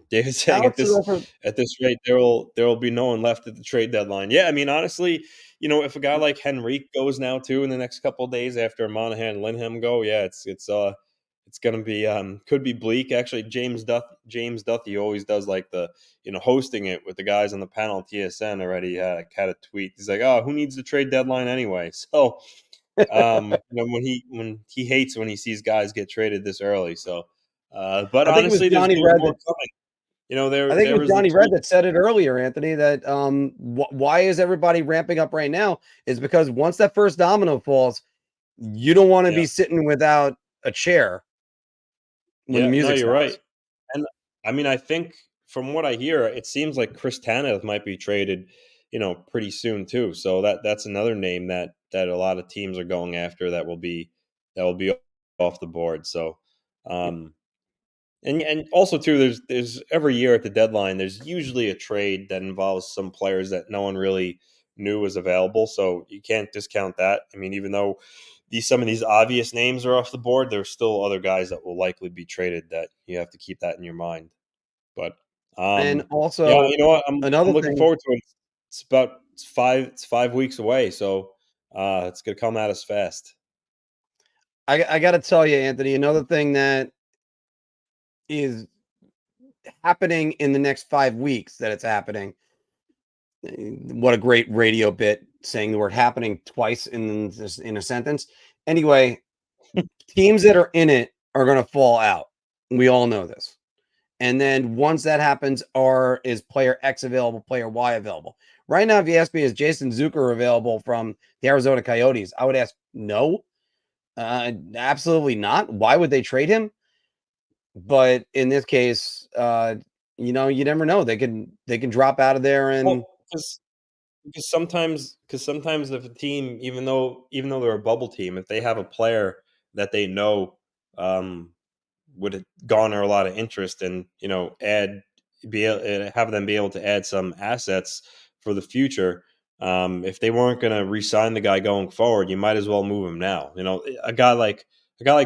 [SPEAKER 2] David saying
[SPEAKER 1] Alex is also
[SPEAKER 2] at this rate there will be no one left at the trade deadline. Yeah, I mean honestly, if a guy like Henrique goes now too in the next couple of days after Monahan and Lindholm go, yeah, it's gonna be could be bleak. Actually, James Duthie always does like the hosting it with the guys on the panel at TSN already had a tweet. He's like, oh, who needs the trade deadline anyway? So when he hates when he sees guys get traded this early. So but
[SPEAKER 1] I think it was
[SPEAKER 2] honestly,
[SPEAKER 1] Johnny
[SPEAKER 2] there's
[SPEAKER 1] Red
[SPEAKER 2] more
[SPEAKER 1] that
[SPEAKER 2] coming.
[SPEAKER 1] I think it
[SPEAKER 2] There
[SPEAKER 1] was
[SPEAKER 2] was the
[SPEAKER 1] Johnny Red
[SPEAKER 2] tweet.
[SPEAKER 1] that said it earlier, Anthony, that why is everybody ramping up right now is because once that first domino falls, you don't want to
[SPEAKER 2] Yeah.
[SPEAKER 1] be sitting without a chair when the
[SPEAKER 2] Yeah, no,
[SPEAKER 1] music
[SPEAKER 2] you're right.
[SPEAKER 1] stops.
[SPEAKER 2] And I mean, I think from what I hear, it seems like Chris Tanev might be traded, pretty soon too. So that's another name that a lot of teams are going after that will be off the board. So and also too, there's every year at the deadline, there's usually a trade that involves some players that no one really knew was available. So you can't discount that. I mean, even though some of these obvious names are off the board, there's still other guys that will likely be traded that you have to keep that in your mind. But
[SPEAKER 1] And
[SPEAKER 2] yeah,
[SPEAKER 1] also
[SPEAKER 2] you know what? I'm
[SPEAKER 1] another
[SPEAKER 2] looking
[SPEAKER 1] thing,
[SPEAKER 2] forward to it. It's 5 weeks away, so it's gonna come at us fast.
[SPEAKER 1] I got to tell you, Anthony, another thing that is happening in the next 5 weeks that it's happening. What a great radio bit saying the word happening twice in a sentence. Anyway, teams that are in it are going to fall out. We all know this. And then once that happens, is player X available, player Y available? Right now, if you ask me, is Jason Zucker available from the Arizona Coyotes? I would ask no, absolutely not. Why would they trade him? But in this case, you never know. They can drop out of there and
[SPEAKER 2] Well, because sometimes if a team, even though they're a bubble team, if they have a player that they know um, would garner a lot of interest and have them be able to add some assets for the future. If they weren't going to re-sign the guy going forward, you might as well move him now. A guy like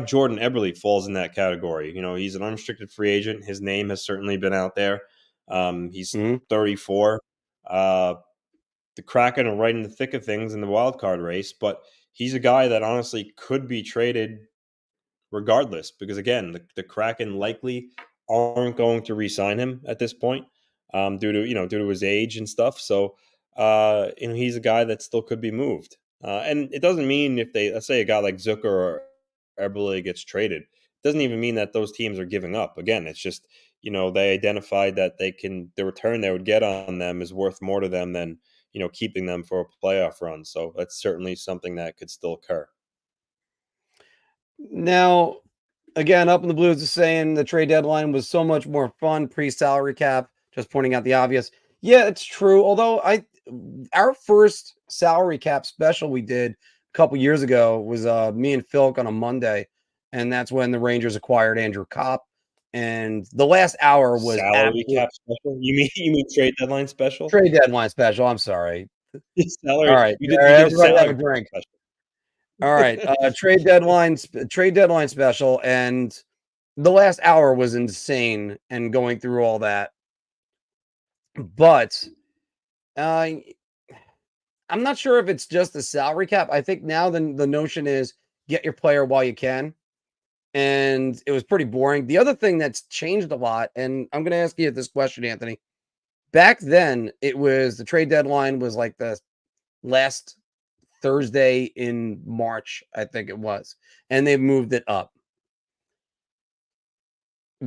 [SPEAKER 2] Jordan Eberle falls in that category. He's an unrestricted free agent. His name has certainly been out there. He's
[SPEAKER 1] Mhm.
[SPEAKER 2] 34. Uh, the Kraken are right in the thick of things in the wild card race, but he's a guy that honestly could be traded regardless, because again, the Kraken likely aren't going to re-sign him at this point, due to his age and stuff. So, he's a guy that still could be moved. And it doesn't mean if let's say a guy like Zucker or Eberle gets traded, it doesn't even mean that those teams are giving up. Again, it's just they identified that the return they would get on them is worth more to them than keeping them for a playoff run. So that's certainly something that could still occur.
[SPEAKER 1] Now, again, Up in the Blues is saying the trade deadline was so much more fun pre-salary cap. Just pointing out the obvious. Yeah, it's true. Although our first salary cap special we did a couple years ago was me and Phil on a Monday, and that's when the Rangers acquired Andrew Kopp. And the last hour was
[SPEAKER 2] Salary
[SPEAKER 1] absolute
[SPEAKER 2] cap special? You mean trade deadline special?
[SPEAKER 1] trade deadline special. I'm sorry. All
[SPEAKER 2] Salary
[SPEAKER 1] right,
[SPEAKER 2] you did a
[SPEAKER 1] everybody have a
[SPEAKER 2] salary
[SPEAKER 1] drink.
[SPEAKER 2] special.
[SPEAKER 1] All right, trade deadline special, and the last hour was insane and going through all that. But uh, I'm not sure if it's just the salary cap. I think now the notion is get your player while you can, and it was pretty boring. The other thing that's changed a lot, and I'm going to ask you this question, Anthony. Back then, it was the trade deadline was like the last Thursday in March, I think it was, and they've moved it up.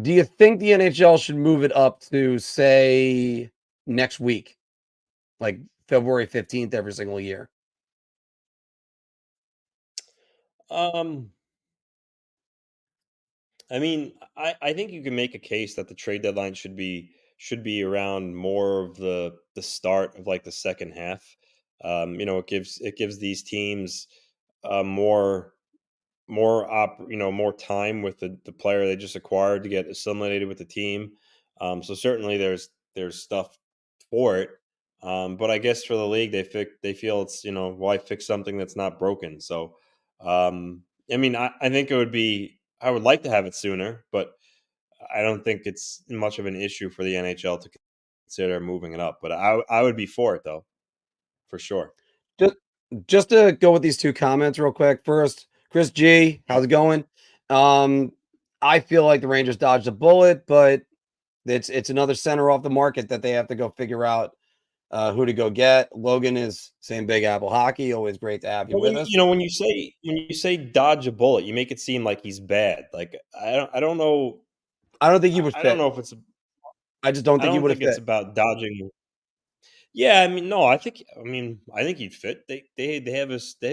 [SPEAKER 1] Do you think the NHL should move it up to, say, next week, like February 15th every single year?
[SPEAKER 2] Um, I mean, I think you can make a case that the trade deadline should be around more of the start of like the second half. It gives these teams more time with the player they just acquired to get assimilated with the team. So certainly there's stuff for it. But I guess for the league, they feel it's why fix something that's not broken. So I mean I think it would be I would like to have it sooner, but I don't think it's much of an issue for the NHL to consider moving it up. But I would be for it though, for sure.
[SPEAKER 1] Just just to go with these two comments real quick. First, Chris G, how's it going? I feel like the Rangers dodged a bullet, but it's another center off the market that they have to go figure out who to go get. Logan is saying Big Apple Hockey. Always great to have you
[SPEAKER 2] But
[SPEAKER 1] with us.
[SPEAKER 2] when you say dodge a bullet, you make it seem like he's bad. Like I don't know.
[SPEAKER 1] I don't think he would
[SPEAKER 2] I don't
[SPEAKER 1] fit.
[SPEAKER 2] know if it's.
[SPEAKER 1] I just don't
[SPEAKER 2] I
[SPEAKER 1] think he
[SPEAKER 2] don't
[SPEAKER 1] would have
[SPEAKER 2] think it's
[SPEAKER 1] fit.
[SPEAKER 2] about dodging. Yeah, I mean, no, I think. I mean, I think he'd fit. They have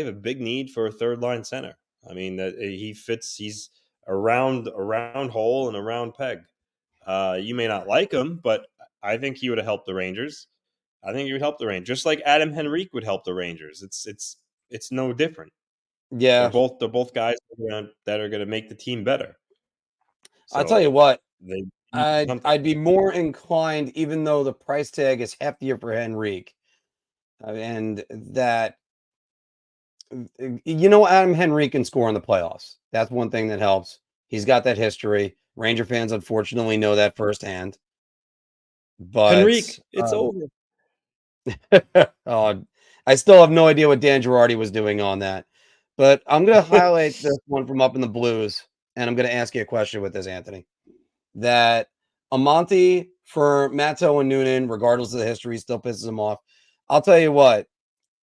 [SPEAKER 2] a big need for a third line center. I mean, that he fits. He's a round hole and a round peg. You may not like him, but I think he would have helped the Rangers. I think he would help the Rangers, just like Adam Henrique would help the Rangers. It's no different.
[SPEAKER 1] Yeah,
[SPEAKER 2] They're both guys that are going to make the team better.
[SPEAKER 1] I'll tell
[SPEAKER 2] So
[SPEAKER 1] you what.
[SPEAKER 2] they need
[SPEAKER 1] I'd
[SPEAKER 2] something.
[SPEAKER 1] be more inclined, even though the price tag is heftier for Henrique, and that Adam Henrique can score in the playoffs. That's one thing that helps. He's got that history. Ranger fans unfortunately know that firsthand. But
[SPEAKER 2] Henrique, it's over.
[SPEAKER 1] oh, I still have no idea what Dan Girardi was doing on that. But I'm going to highlight this one from Up in the Blues, and I'm going to ask you a question with this, Anthony. That Amonte for Matto and Noonan, regardless of the history, still pisses him off. I'll tell you what,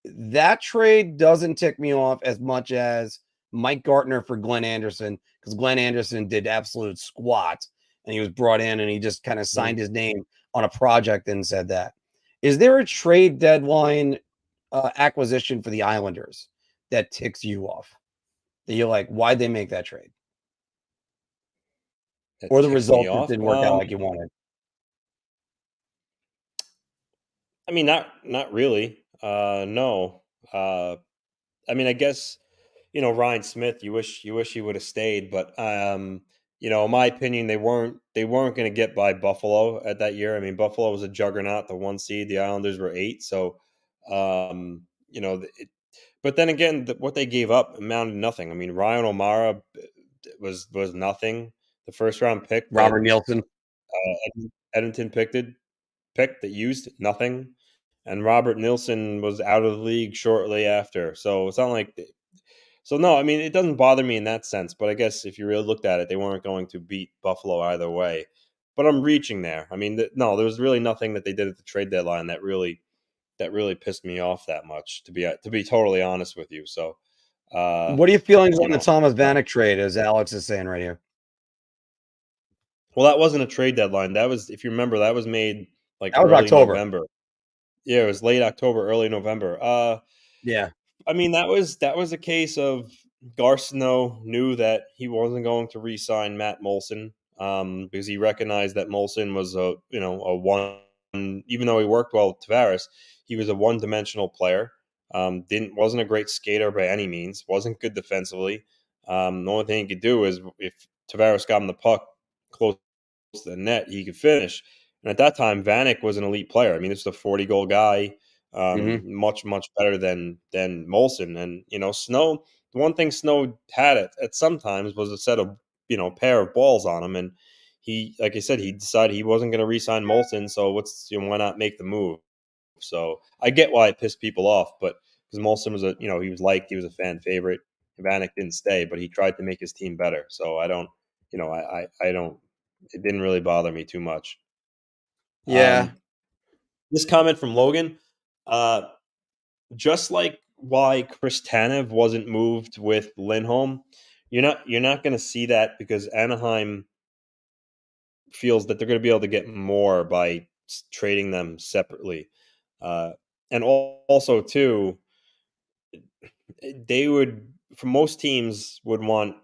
[SPEAKER 1] that trade doesn't tick me off as much as Mike Gartner for Glenn Anderson, because Glenn Anderson did absolute squat, and he was brought in and he just kind of signed his name on a project and said that. Is there a trade deadline acquisition for the Islanders that ticks you off? That you're like, why'd they make that trade?
[SPEAKER 2] That
[SPEAKER 1] Or the
[SPEAKER 2] ticks me
[SPEAKER 1] result just
[SPEAKER 2] off.
[SPEAKER 1] didn't work out like you wanted?
[SPEAKER 2] I mean, not really. No. I mean, I guess Ryan Smith. You wish he would have stayed, but in my opinion, they weren't going to get by Buffalo at that year. I mean, Buffalo was a juggernaut, the 1 seed. The Islanders were 8, so but then again, what they gave up amounted to nothing. I mean, Ryan O'Mara was nothing. The first round pick that
[SPEAKER 1] Robert Nielsen.
[SPEAKER 2] Edmonton picked that used nothing, and Robert Nilsson was out of the league shortly after. So it's not like. So no, I mean it doesn't bother me in that sense. But I guess if you really looked at it, they weren't going to beat Buffalo either way. But I'm reaching there. I mean, no, there was really nothing that they did at the trade deadline that really pissed me off that much. To be totally honest with you, so
[SPEAKER 1] What are your feelings
[SPEAKER 2] you
[SPEAKER 1] on the
[SPEAKER 2] know,
[SPEAKER 1] Thomas Vanek trade, as Alex is saying right here?
[SPEAKER 2] well, that wasn't a trade deadline. That was, if you remember, that was made like
[SPEAKER 1] That was
[SPEAKER 2] early
[SPEAKER 1] October.
[SPEAKER 2] November. Yeah, it was late October, early November.
[SPEAKER 1] Yeah.
[SPEAKER 2] I mean, that was a case of Garcino knew that he wasn't going to re-sign Matt Molson because he recognized that Molson was a one. Even though he worked well with Tavares, he was a one-dimensional player. Wasn't a great skater by any means. Wasn't good defensively. The only thing he could do is if Tavares got him the puck close to the net, he could finish. And at that time, Vanek was an elite player. I mean, this is a 40-goal guy. Much better than Molson. And Snow. The one thing Snow had at sometimes was a set of pair of balls on him, and he, like I said, he decided he wasn't going to re-sign Molson. So why not make the move? So I get why it pissed people off, but because Molson was he was liked, he was a fan favorite. Vanek didn't stay, but he tried to make his team better. So I don't, I don't. It didn't really bother me too much.
[SPEAKER 1] Yeah.
[SPEAKER 2] This comment from Logan, just like why Chris Tanev wasn't moved with Lindholm, you're not going to see that because Anaheim feels that they're going to be able to get more by trading them separately, and also too, they would, for most teams, would want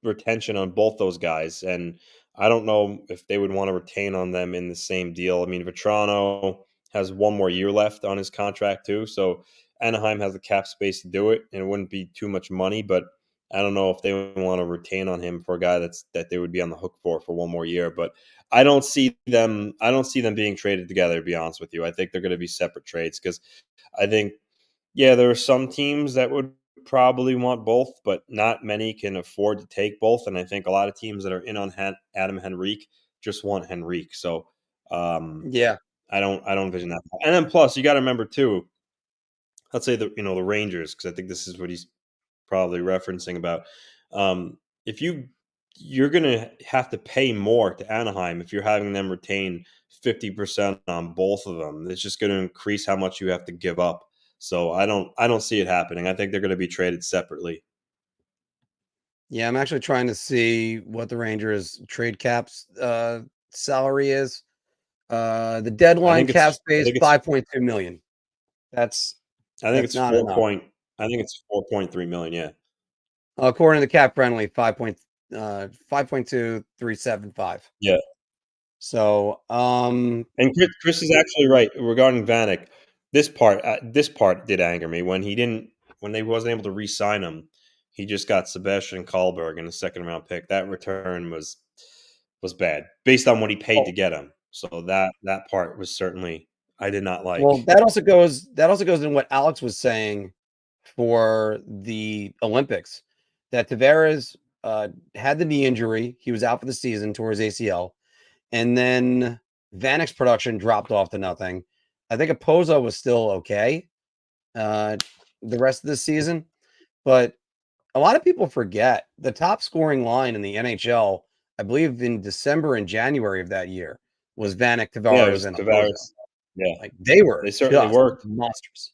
[SPEAKER 2] retention on both those guys, and I don't know if they would want to retain on them in the same deal. I mean, Vetrano has 1 more year left on his contract too, so Anaheim has the cap space to do it, and it wouldn't be too much money. But I don't know if they want to retain on him for a guy that they would be on the hook for 1 more year. But I don't see them. I don't see them being traded together. To be honest with you, I think they're going to be separate trades because I think, yeah, there are some teams that would probably want both, but not many can afford to take both. And I think a lot of teams that are in on Adam Henrique just want Henrique. So
[SPEAKER 1] Yeah.
[SPEAKER 2] I don't envision that. And then plus you got to remember too, let's say the Rangers, because I think this is what he's probably referencing about. If you're gonna have to pay more to Anaheim if you're having them retain 50% on both of them. It's just going to increase how much you have to give up. So I don't see it happening. I think they're going to be traded separately.
[SPEAKER 1] Yeah, I'm actually trying to see what the Rangers trade caps salary is. The deadline cap space 5.2 million. That's
[SPEAKER 2] I think it's
[SPEAKER 1] not enough.
[SPEAKER 2] I think it's 4.3 million. Yeah.
[SPEAKER 1] According to Cap Friendly, 5.2375.
[SPEAKER 2] Yeah.
[SPEAKER 1] So,
[SPEAKER 2] and Chris is actually right regarding Vanek. This part did anger me when they wasn't able to re-sign him. He just got Sebastian Karlberg in a second-round pick. That return was bad based on what he paid to get him. So that part was certainly I did not like.
[SPEAKER 1] Well, that also goes in what Alex was saying for the Olympics, that Tavares had the knee injury. He was out for the season, tore his ACL, and then Vanek's production dropped off to nothing. I think Opozo was still okay the rest of the season, but a lot of people forget the top scoring line in the NHL, I believe in December and January of that year, was Vanek, Tavares, and Opozo.
[SPEAKER 2] Yeah,
[SPEAKER 1] like they
[SPEAKER 2] certainly worked
[SPEAKER 1] monsters.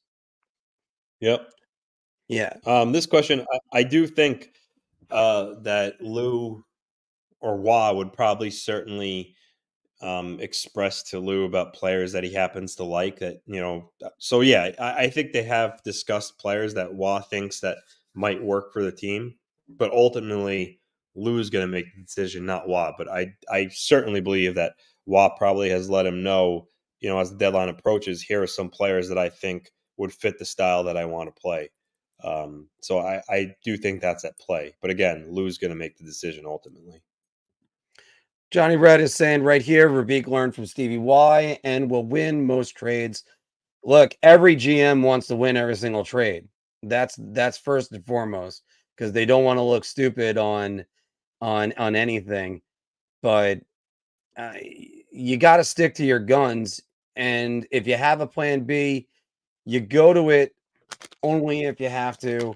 [SPEAKER 2] Yep.
[SPEAKER 1] Yeah.
[SPEAKER 2] This question, I do think that Lou or Wah would probably certainly express to Lou about players that he happens to like. That so yeah, I think they have discussed players that Wah thinks that might work for the team, but ultimately Lou's going to make the decision, not Wah. But I certainly believe that Wah probably has let him know, as the deadline approaches, here are some players that I think would fit the style that I want to play. So I do think that's at play. But again, Lou's going to make the decision ultimately.
[SPEAKER 1] Johnny Red is saying right here, Verbeek learned from Stevie Y and will win most trades. Look, every GM wants to win every single trade. That's first and foremost, because they don't want to look stupid on anything. But you got to stick to your guns, and if you have a plan B, you go to it only if you have to.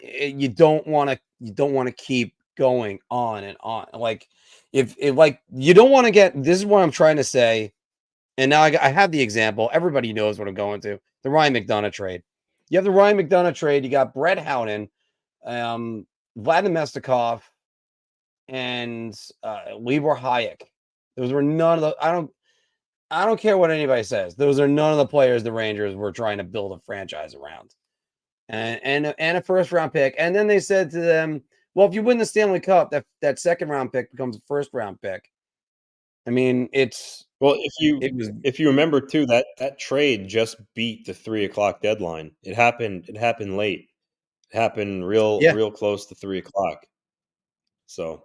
[SPEAKER 1] You don't want to keep going on and on. Like if like you don't want to get, this is what I'm trying to say. And now I have the example. Everybody knows what I'm going to. The Ryan McDonagh trade. You have the Ryan McDonagh trade. You got Brett Howden, Vladimir Mestikov, and Libor Hayek. Those were none of the. I don't care what anybody says. Those are none of the players the Rangers were trying to build a franchise around. And a first round pick. And then they said to them, well, if you win the Stanley Cup, that second round pick becomes a first round pick. I mean, if
[SPEAKER 2] you remember too, that trade just beat the 3:00 deadline. It happened late. It happened real close to 3:00. So,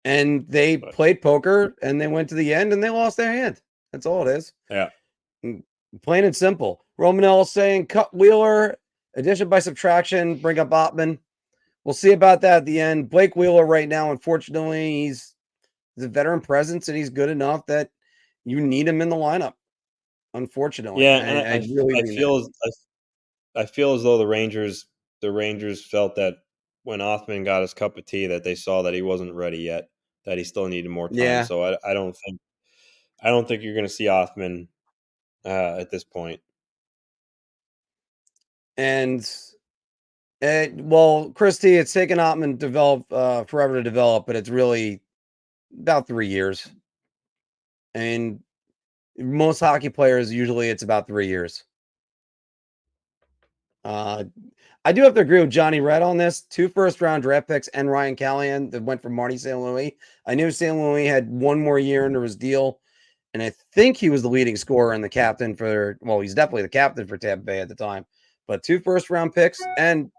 [SPEAKER 1] and they played poker and they went to the end and they lost their hand. That's all it is.
[SPEAKER 2] Yeah.
[SPEAKER 1] Plain and simple. Romanell saying cut Wheeler, addition by subtraction, bring up Ottman. We'll see about that at the end. Blake Wheeler right now, unfortunately, he's a veteran presence and he's good enough that you need him in the lineup. Unfortunately.
[SPEAKER 2] Yeah, and I feel as though the Rangers felt that when Othman got his cup of tea that they saw that he wasn't ready yet, that he still needed more time.
[SPEAKER 1] Yeah.
[SPEAKER 2] So I don't think you're going to see Othman at this point.
[SPEAKER 1] And well, Christy, it's taken Ottman forever to develop, but it's really about 3 years. And most hockey players, usually it's about 3 years. I do have to agree with Johnny Red on this. 2 first-round draft picks and Ryan Callahan that went for Marty St. Louis. I knew St. Louis had one more year under his deal, and I think he was the leading scorer and the captain he's definitely the captain for Tampa Bay at the time. But 2 first-round picks, and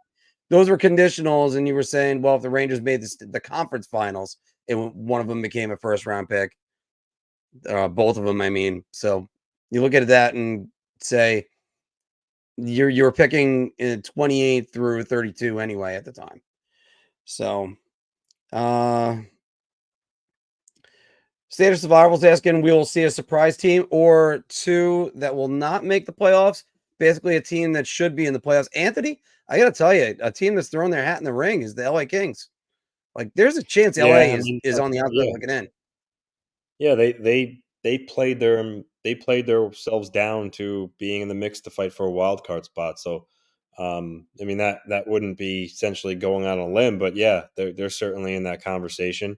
[SPEAKER 1] those were conditionals, and you were saying, well, if the Rangers made the conference finals, one of them became a first-round pick. Both of them, I mean. So you look at that and say, you're picking in 28 through 32 anyway at the time. So, State of Survival's asking, we will see a surprise team or two that will not make the playoffs. Basically, a team that should be in the playoffs. Anthony, I got to tell you, a team that's throwing their hat in the ring is the LA Kings. Like, there's a chance LA
[SPEAKER 2] Yeah, I mean,
[SPEAKER 1] is on the outside
[SPEAKER 2] yeah,
[SPEAKER 1] looking in.
[SPEAKER 2] yeah. They played themselves down to being in the mix to fight for a wild card spot. So, I mean that wouldn't be essentially going on a limb, but yeah, they're certainly in that conversation.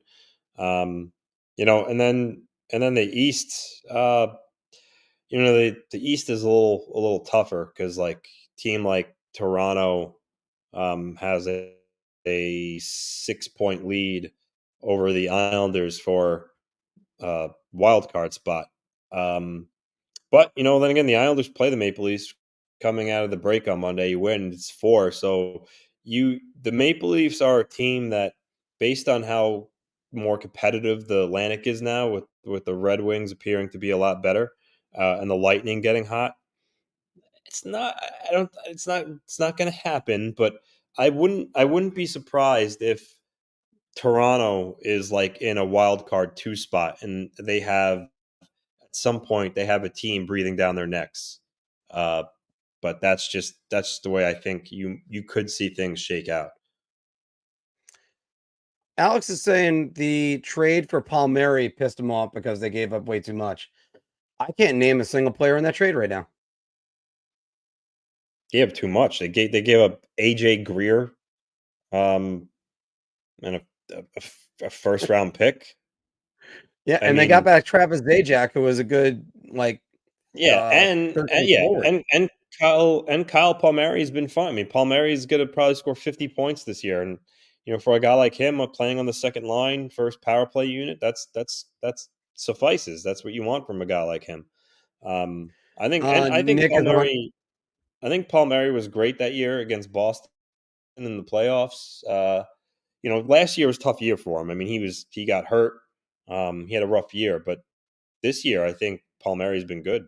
[SPEAKER 2] Um, and then the East, the East is a little tougher because like team like Toronto has a 6 point lead over the Islanders for wild card spot. Um, but then again, the Islanders play the Maple Leafs coming out of the break on Monday. You win, it's 4. So the Maple Leafs are a team that, based on how more competitive the Atlantic is now, with the Red Wings appearing to be a lot better, and the Lightning getting hot. It's not. I don't. It's not. It's not going to happen. But I wouldn't be surprised if Toronto is like in a wild card 2 spot, and they have, at some point, they have a team breathing down their necks. Uh, but that's the way I think you could see things shake out.
[SPEAKER 1] Alex is saying the trade for Palmieri pissed him off because they gave up way too much. I can't name a single player in that trade right now.
[SPEAKER 2] They gave too much. They gave up AJ Greer, um, and a first round pick.
[SPEAKER 1] Yeah,
[SPEAKER 2] I
[SPEAKER 1] and they got
[SPEAKER 2] mean,
[SPEAKER 1] back Travis Zajac, who was a good
[SPEAKER 2] yeah, and,
[SPEAKER 1] 13th
[SPEAKER 2] yeah,
[SPEAKER 1] forward.
[SPEAKER 2] and Kyle Palmieri's been fine. I mean, Palmieri's going to probably score 50 points this year, and for a guy like him, playing on the second line, first power play unit, that's suffices. That's what you want from a guy like him. I think
[SPEAKER 1] Nick is on.
[SPEAKER 2] Palmieri was great that year against Boston in the playoffs. Last year was a tough year for him. I mean, he got hurt. He had a rough year, but this year I think Palmieri's been good.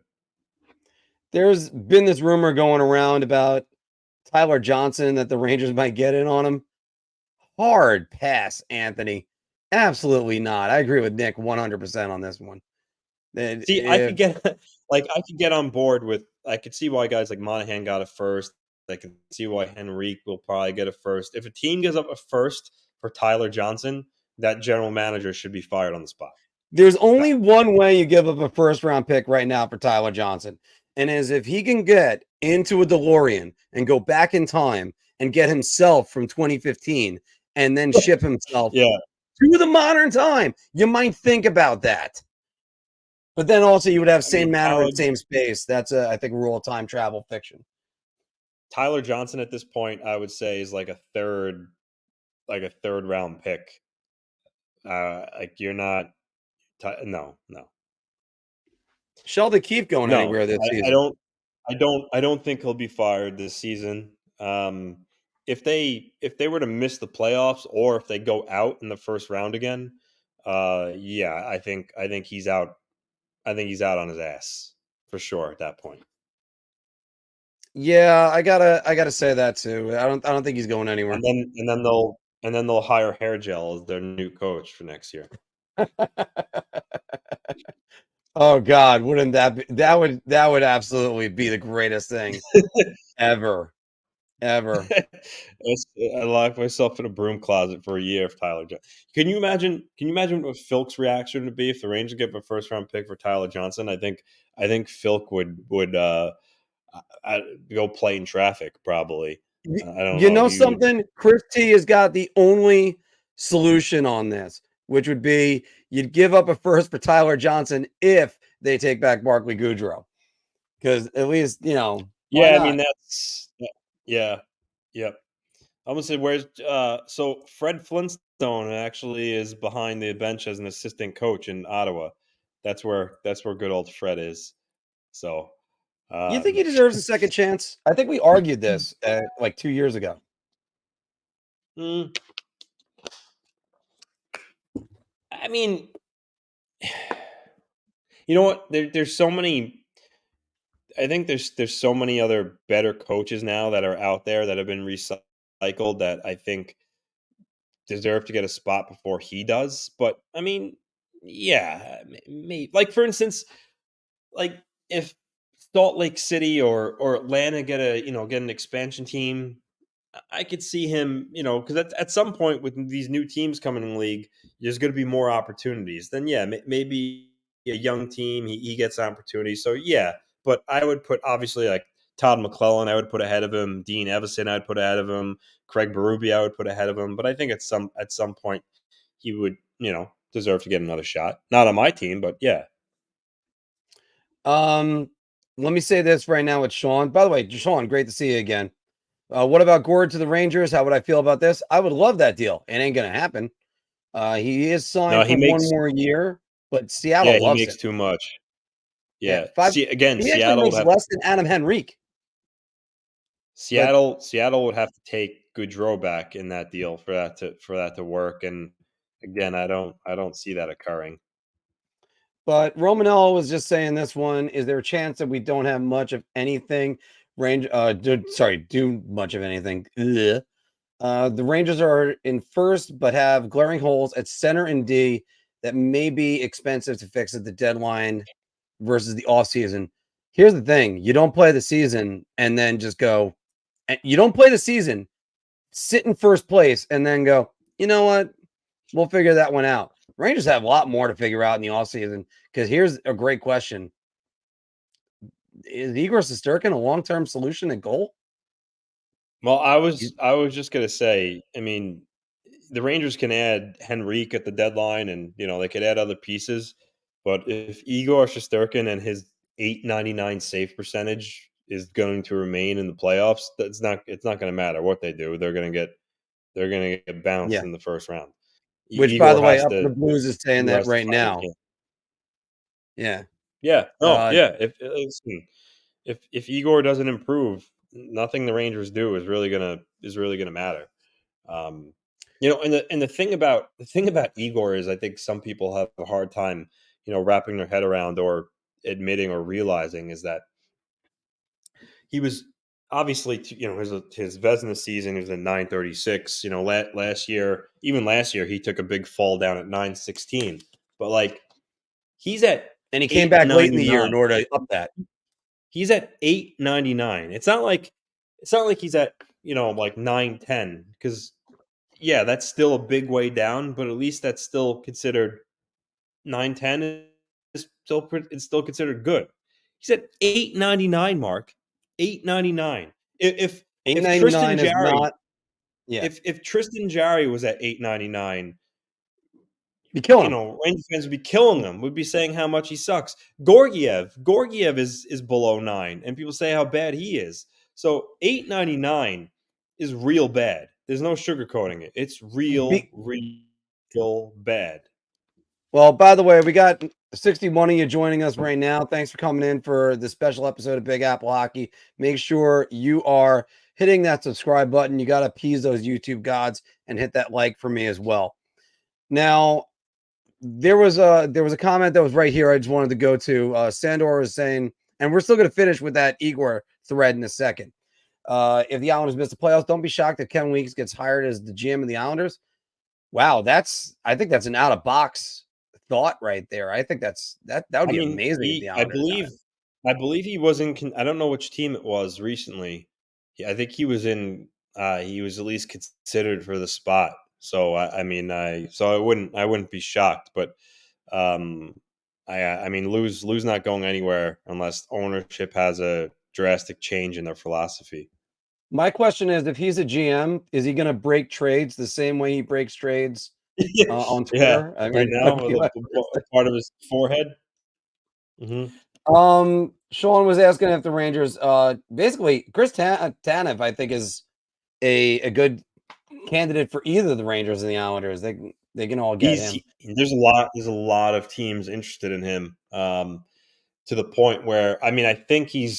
[SPEAKER 1] There's been this rumor going around about Tyler Johnson that the Rangers might get in on him. Hard pass, Anthony. Absolutely not. I agree with Nick 100% on this one.
[SPEAKER 2] See, I
[SPEAKER 1] If
[SPEAKER 2] could get I could get on board with. I could see why guys like Monahan got a first. I can see why Henrique will probably get a first. If a team gives up a first for Tyler Johnson, that general manager should be fired on the spot.
[SPEAKER 1] there's
[SPEAKER 2] Fact.
[SPEAKER 1] only one way you give up a first round pick right now for Tyler Johnson, and is if he can get into a DeLorean and go back in time and get himself from 2015 and then ship himself
[SPEAKER 2] Yeah,
[SPEAKER 1] to the modern time. You might think about that. But then also you would have
[SPEAKER 2] I
[SPEAKER 1] same
[SPEAKER 2] mean
[SPEAKER 1] matter in same space. That's I think, a rule of time travel fiction.
[SPEAKER 2] Tyler Johnson at this point, I would say, is like a third round pick. Like you're not. No.
[SPEAKER 1] Sheldon Keefe going
[SPEAKER 2] No,
[SPEAKER 1] anywhere this
[SPEAKER 2] I
[SPEAKER 1] season.
[SPEAKER 2] don't. I don't think he'll be fired this season. If they were to miss the playoffs, or if they go out in the first round again, yeah, I think he's out. I think he's out on his ass for sure at that point.
[SPEAKER 1] Yeah, I gotta say that too. I don't think he's going anywhere.
[SPEAKER 2] And then they'll hire Hair Gel as their new coach for next year.
[SPEAKER 1] Oh God, wouldn't that would absolutely be the greatest thing ever, ever.
[SPEAKER 2] I locked myself in a broom closet for a year if Tyler Johnson. Can you imagine? Can you imagine what Philk's reaction would be if the Rangers give a first round pick for Tyler Johnson? I think Philk would go play in traffic probably. I don't
[SPEAKER 1] You
[SPEAKER 2] know.
[SPEAKER 1] know
[SPEAKER 2] He would.
[SPEAKER 1] something? Chris T has got the only solution on this, which would be you'd give up a first for Tyler Johnson if they take back Barkley Goudreau, because at least why
[SPEAKER 2] Yeah, I
[SPEAKER 1] not?
[SPEAKER 2] mean that's yeah, yep. I'm gonna say where's so Fred Flintstone actually is behind the bench as an assistant coach in Ottawa. That's where good old Fred is. So
[SPEAKER 1] You think
[SPEAKER 2] um
[SPEAKER 1] he deserves a second chance? I think we argued this like 2 years ago.
[SPEAKER 2] mm, I mean, you know what? There's so many. I think there's so many other better coaches now that are out there that have been recycled that I think deserve to get a spot before he does. But I mean, yeah, like for instance, like if Salt Lake City or Atlanta get an expansion team, I could see him, because at some point with these new teams coming in the league, there's going to be more opportunities. Then yeah, maybe a young team he gets opportunities. So yeah, but I would put obviously like Todd McLellan, I would put ahead of him. Dean Evison, I'd put ahead of him. Craig Berube, I would put ahead of him. But I think at some point he would deserve to get another shot. Not on my team, but yeah.
[SPEAKER 1] Let me say this right now with Sean. By the way, Sean, great to see you again. What about Gord to the Rangers? How would I feel about this? I would love that deal. It ain't going to happen. He is signed for one more year, but Seattle loves
[SPEAKER 2] he makes
[SPEAKER 1] it.
[SPEAKER 2] too much. Yeah.
[SPEAKER 1] He
[SPEAKER 2] Seattle
[SPEAKER 1] makes less than Adam Henrique.
[SPEAKER 2] Seattle would have to take Gaudreau back in that deal for that to work. And again, I don't see that occurring.
[SPEAKER 1] But Romanello was just saying this one. Is there a chance that we don't have much of anything? Do much of anything. Ugh. The Rangers are in first, but have glaring holes at center and D that may be expensive to fix at the deadline versus the offseason. Here's the thing. You don't play the season and then just go. You don't play the season, sit in first place, and then go, you know what? We'll figure that one out. Rangers have a lot more to figure out in the offseason because here's a great question. Is Igor Shesterkin a long-term solution at goal?
[SPEAKER 2] Well, I was just going to say, I mean, the Rangers can add Henrique at the deadline and, they could add other pieces. But if Igor Shesterkin and his .899 save percentage is going to remain in the playoffs, it's not going to matter what they do. They're going to get bounced in the first round.
[SPEAKER 1] Which,
[SPEAKER 2] Igor
[SPEAKER 1] by the way, Up the Blues is saying that right now. Yeah.
[SPEAKER 2] Yeah. No. Yeah. If Igor doesn't improve, nothing the Rangers do is really gonna matter. And the thing about Igor is, I think some people have a hard time, wrapping their head around or admitting or realizing is that he was obviously, his Vezina season was at 936. Last year he took a big fall down at 916. But like he's at
[SPEAKER 1] and he came back late in the year in order to up that.
[SPEAKER 2] He's at 899. It's not like he's at, like 910 because yeah, that's still a big way down, but at least that's still considered 910 is still considered good. He's at 899, Mark. 899. If Tristan Jarry
[SPEAKER 1] not,
[SPEAKER 2] if Tristan Jarry was at 899,
[SPEAKER 1] be killing
[SPEAKER 2] Rangers fans would be killing him. Would be saying how much he sucks. Georgiev is below 9, and people say how bad he is. So 899 is real bad. There's no sugarcoating it. It's real bad.
[SPEAKER 1] Well, by the way, we got 61 of you joining us right now. Thanks for coming in for the special episode of Big Apple Hockey. Make sure you are hitting that subscribe button. You got to appease those YouTube gods and hit that like for me as well. Now, there was a comment that was right here. I just wanted to go to. Sandor was saying, and we're still going to finish with that Igor thread in a second. If the Islanders miss the playoffs, don't be shocked if Kevin Weeks gets hired as the GM of the Islanders. Wow, I think that's an out of box thought right there. I think that would be amazing.
[SPEAKER 2] I believe he was in. I don't know which team it was recently. I think he was in. He was at least considered for the spot. So I wouldn't be shocked, but Lou's not going anywhere unless ownership has a drastic change in their philosophy.
[SPEAKER 1] My question is, if he's a GM, is he going to break trades the same way he breaks trades on Twitter?
[SPEAKER 2] Yeah, right now, part of his forehead.
[SPEAKER 1] Mm-hmm. Sean was asking if the Rangers, basically, Chris Tanev, I think, is a good candidate for either the Rangers and the Islanders. They can all get him.
[SPEAKER 2] There's a lot of teams interested in him, to the point where I think he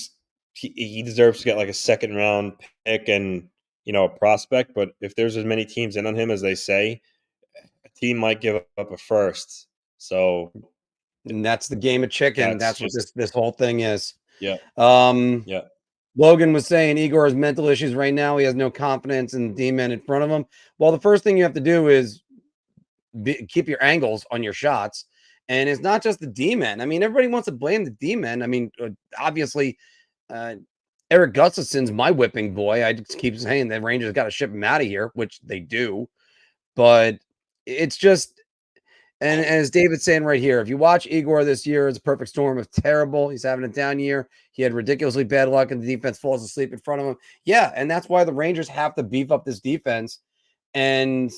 [SPEAKER 2] deserves to get like a second round pick and a prospect. But if there's as many teams in on him as they say, a team might give up a first. So,
[SPEAKER 1] and that's the game of chicken. That's what this whole thing is.
[SPEAKER 2] Yeah.
[SPEAKER 1] Um,
[SPEAKER 2] Yeah.
[SPEAKER 1] Logan was saying Igor has mental issues right now. He has no confidence in D-men in front of him. Well, the first thing you have to do is keep your angles on your shots. And it's not just the D-men. I mean, everybody wants to blame the D-men. I mean, obviously, Eric Gustafson's my whipping boy. I just keep saying the Rangers got to ship him out of here, which they do. But it's just, and as David's saying right here, if you watch Igor this year, it's a perfect storm of terrible. He's having a down year. He had ridiculously bad luck, and the defense falls asleep in front of him. Yeah, and that's why the Rangers have to beef up this defense. And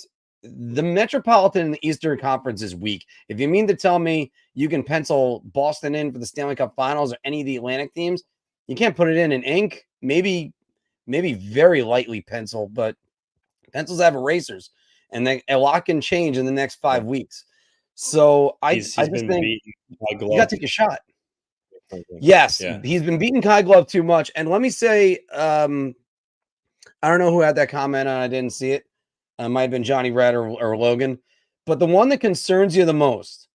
[SPEAKER 1] the Metropolitan and the Eastern Conference is weak. If you mean to tell me you can pencil Boston in for the Stanley Cup Finals or any of the Atlantic teams, you can't put it in ink. Maybe very lightly pencil, but pencils have erasers, and a lot can change in the next 5 weeks. So I just think you got to take a shot. Yes, he's been beating Kai Glove too much. And let me say, I don't know who had that comment on. I didn't see it. It might have been Johnny Red or Logan. But the one that concerns you the most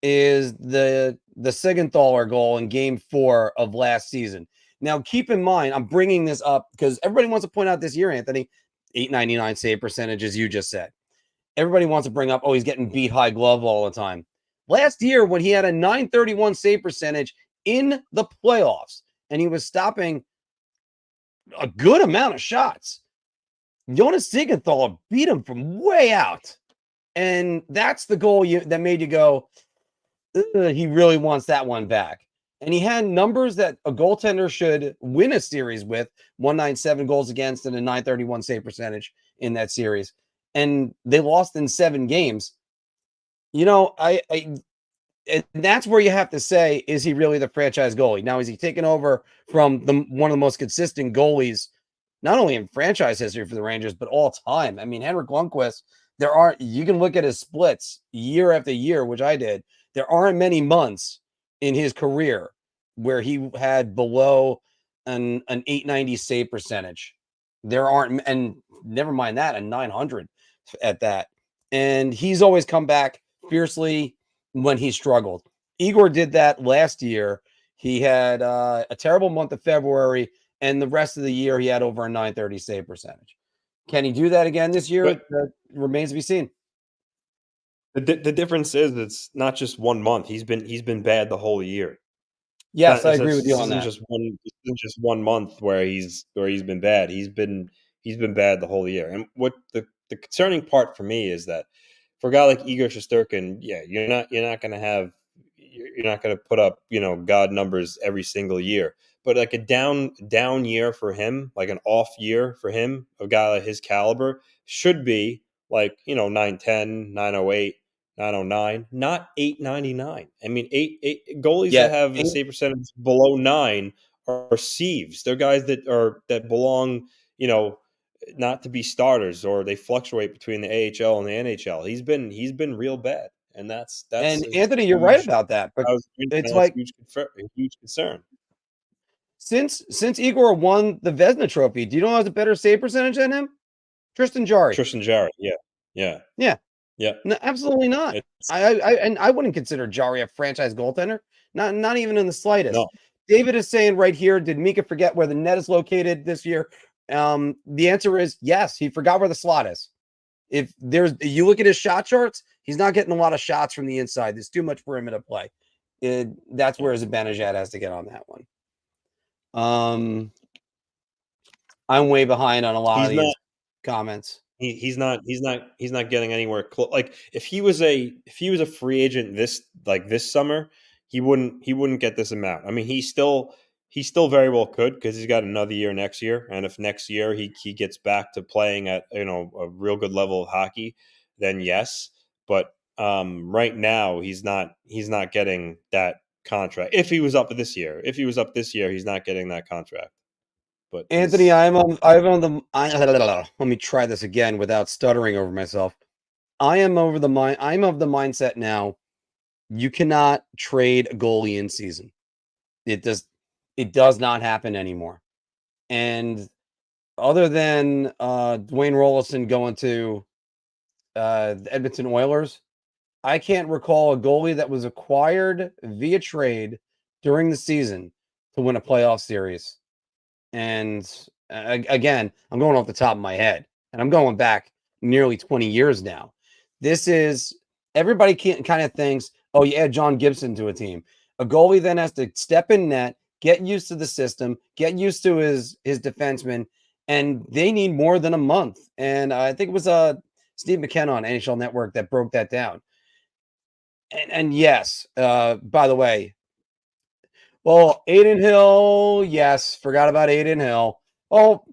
[SPEAKER 1] is the Sigenthaler goal in Game 4 of last season. Now, keep in mind, I'm bringing this up because everybody wants to point out this year, Anthony, 899 save percentage, as you just said. Everybody wants to bring up, he's getting beat high glove all the time. Last year, when he had a 931 save percentage in the playoffs, and he was stopping a good amount of shots, Jonas Sigenthaler beat him from way out. And that's the goal that made you go, he really wants that one back. And he had numbers that a goaltender should win a series with, 197 goals against and a 931 save percentage in that series. And they lost in 7 games. You know, and that's where you have to say, is he really the franchise goalie? Now, is he taking over from one of the most consistent goalies, not only in franchise history for the Rangers, but all time? I mean, Henrik Lundqvist, you can look at his splits year after year, which I did. There aren't many months in his career where he had below an 890 save percentage. There aren't, and never mind that, a 900 at that. And he's always come back fiercely when he struggled. Igor did that last year. He had a terrible month of February, and the rest of the year he had over a 930 save percentage. Can he do that again this year? That remains to be seen.
[SPEAKER 2] The difference is it's not just 1 month. He's been bad the whole year.
[SPEAKER 1] Yes, I agree with you on that.
[SPEAKER 2] This isn't just 1 month where he's been bad. He's been bad the whole year. And what the concerning part for me is that for a guy like Igor Shesterkin, you're not going to put up, God numbers every single year. But like a down year for him, like an off year for him, a guy like his caliber should be like, 910, 908, 909, not 899. I mean, eight goalies that have a save percentage below 9 are sieves. They're guys that belong, not to be starters, or they fluctuate between the AHL and the NHL. He's been real bad, and that's
[SPEAKER 1] and Anthony, you're right about that. But it's like
[SPEAKER 2] a huge concern.
[SPEAKER 1] Since Igor won the Vezina Trophy, do you know who has a better save percentage than him? Tristan Jarry. Yeah. No, absolutely not. I wouldn't consider Jarry a franchise goaltender. Not even in the slightest.
[SPEAKER 2] No.
[SPEAKER 1] David is saying right here, did Mika forget where the net is located this year? The answer is yes. He forgot where the slot is. If you look at his shot charts, he's not getting a lot of shots from the inside. There's too much for him to play. That's where Zibanejad has to get on that one. I'm way behind on a lot of these comments.
[SPEAKER 2] He's not getting anywhere close. Like if he was a free agent this summer, he wouldn't get this amount. I mean, he still very well could, because he's got another year next year, and if next year he gets back to playing at a real good level of hockey, then yes. But right now he's not getting that contract. If he was up this year, he's not getting that contract. But
[SPEAKER 1] Anthony, let me try this again without stuttering over myself. I'm of the mindset now, you cannot trade a goalie in season. It does not happen anymore. And other than Dwayne Rollison going to the Edmonton Oilers, I can't recall a goalie that was acquired via trade during the season to win a playoff series. And again, I'm going off the top of my head, and I'm going back nearly 20 years now. This is everybody kind of thinks, oh, you add John Gibson to a team. A goalie then has to step in net, get used to the system, get used to his defenseman, and they need more than a month. And I think it was Steve McKenna on NHL Network that broke that down. And yes, by the way, well, Aiden Hill, yes, forgot about Aiden Hill. Oh,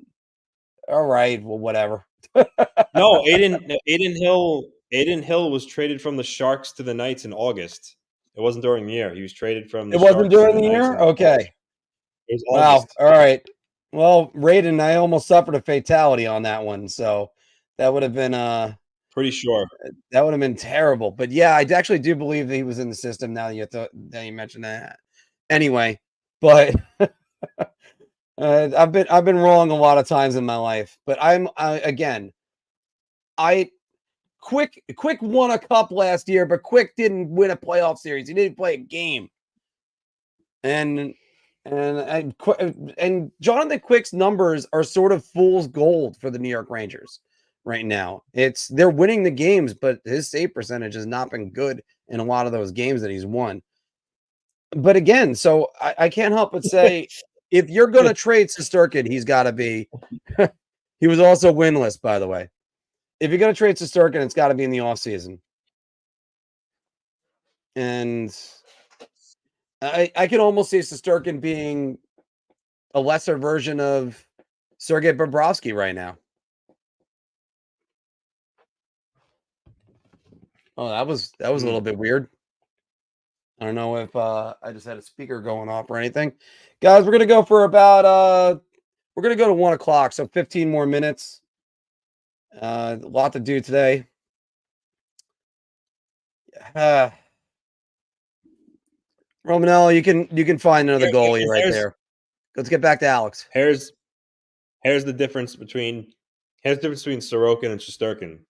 [SPEAKER 1] all right, well, whatever.
[SPEAKER 2] No, Aiden Hill was traded from the Sharks to the Knights in August. It wasn't during the year. He was traded from the
[SPEAKER 1] It wasn't
[SPEAKER 2] Sharks to
[SPEAKER 1] during
[SPEAKER 2] the
[SPEAKER 1] the
[SPEAKER 2] Knights
[SPEAKER 1] year?
[SPEAKER 2] in August.
[SPEAKER 1] Okay.
[SPEAKER 2] It was
[SPEAKER 1] Wow.
[SPEAKER 2] August.
[SPEAKER 1] All right. Well, Raiden, I almost suffered a fatality on that one, so that would have been
[SPEAKER 2] Pretty sure.
[SPEAKER 1] that would have been terrible. But yeah, I actually do believe that he was in the system now that you mentioned that. Anyway, but I've been wrong a lot of times in my life. But Quick won a cup last year, but Quick didn't win a playoff series. He didn't play a game. And Jonathan Quick's numbers are sort of fool's gold for the New York Rangers right now. They're winning the games, but his save percentage has not been good in a lot of those games that he's won. But again, so I can't help but say, if you're going to trade Shesterkin, he's got to be. He was also winless, by the way. If you're going to trade Shesterkin, it's got to be in the offseason. And I can almost see Shesterkin being a lesser version of Sergei Bobrovsky right now. Oh, that was a little bit weird. I don't know if I just had a speaker going off or anything. Guys, we're going to go for about we're going to go to 1 o'clock, so 15 more minutes. A lot to do today. Romanello, you can find another goalie right there. Let's get back to Alex.
[SPEAKER 2] Here's the difference between Sorokin and Shesterkin.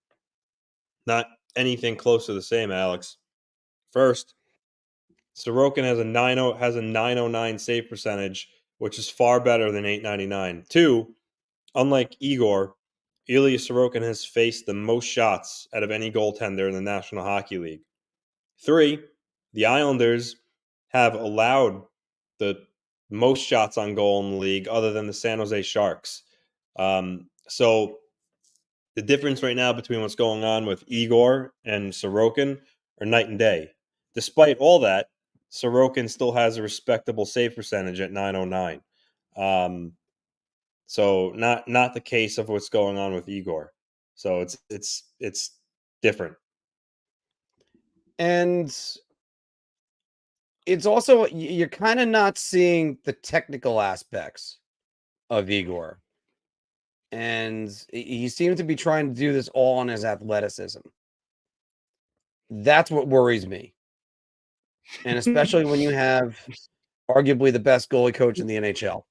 [SPEAKER 2] Not anything close to the same, Alex. First, Sorokin has a 909 save percentage, which is far better than 899. Two, unlike Igor, Ilya Sorokin has faced the most shots out of any goaltender in the National Hockey League. Three, the Islanders have allowed the most shots on goal in the league other than the San Jose Sharks. So the difference right now between what's going on with Igor and Sorokin are night and day. Despite all that, Sorokin still has a respectable save percentage at 909. So not the case of what's going on with Igor. So it's different.
[SPEAKER 1] And it's also, you're kind of not seeing the technical aspects of Igor. And he seems to be trying to do this all on his athleticism. That's what worries me. And especially when you have arguably the best goalie coach in the NHL.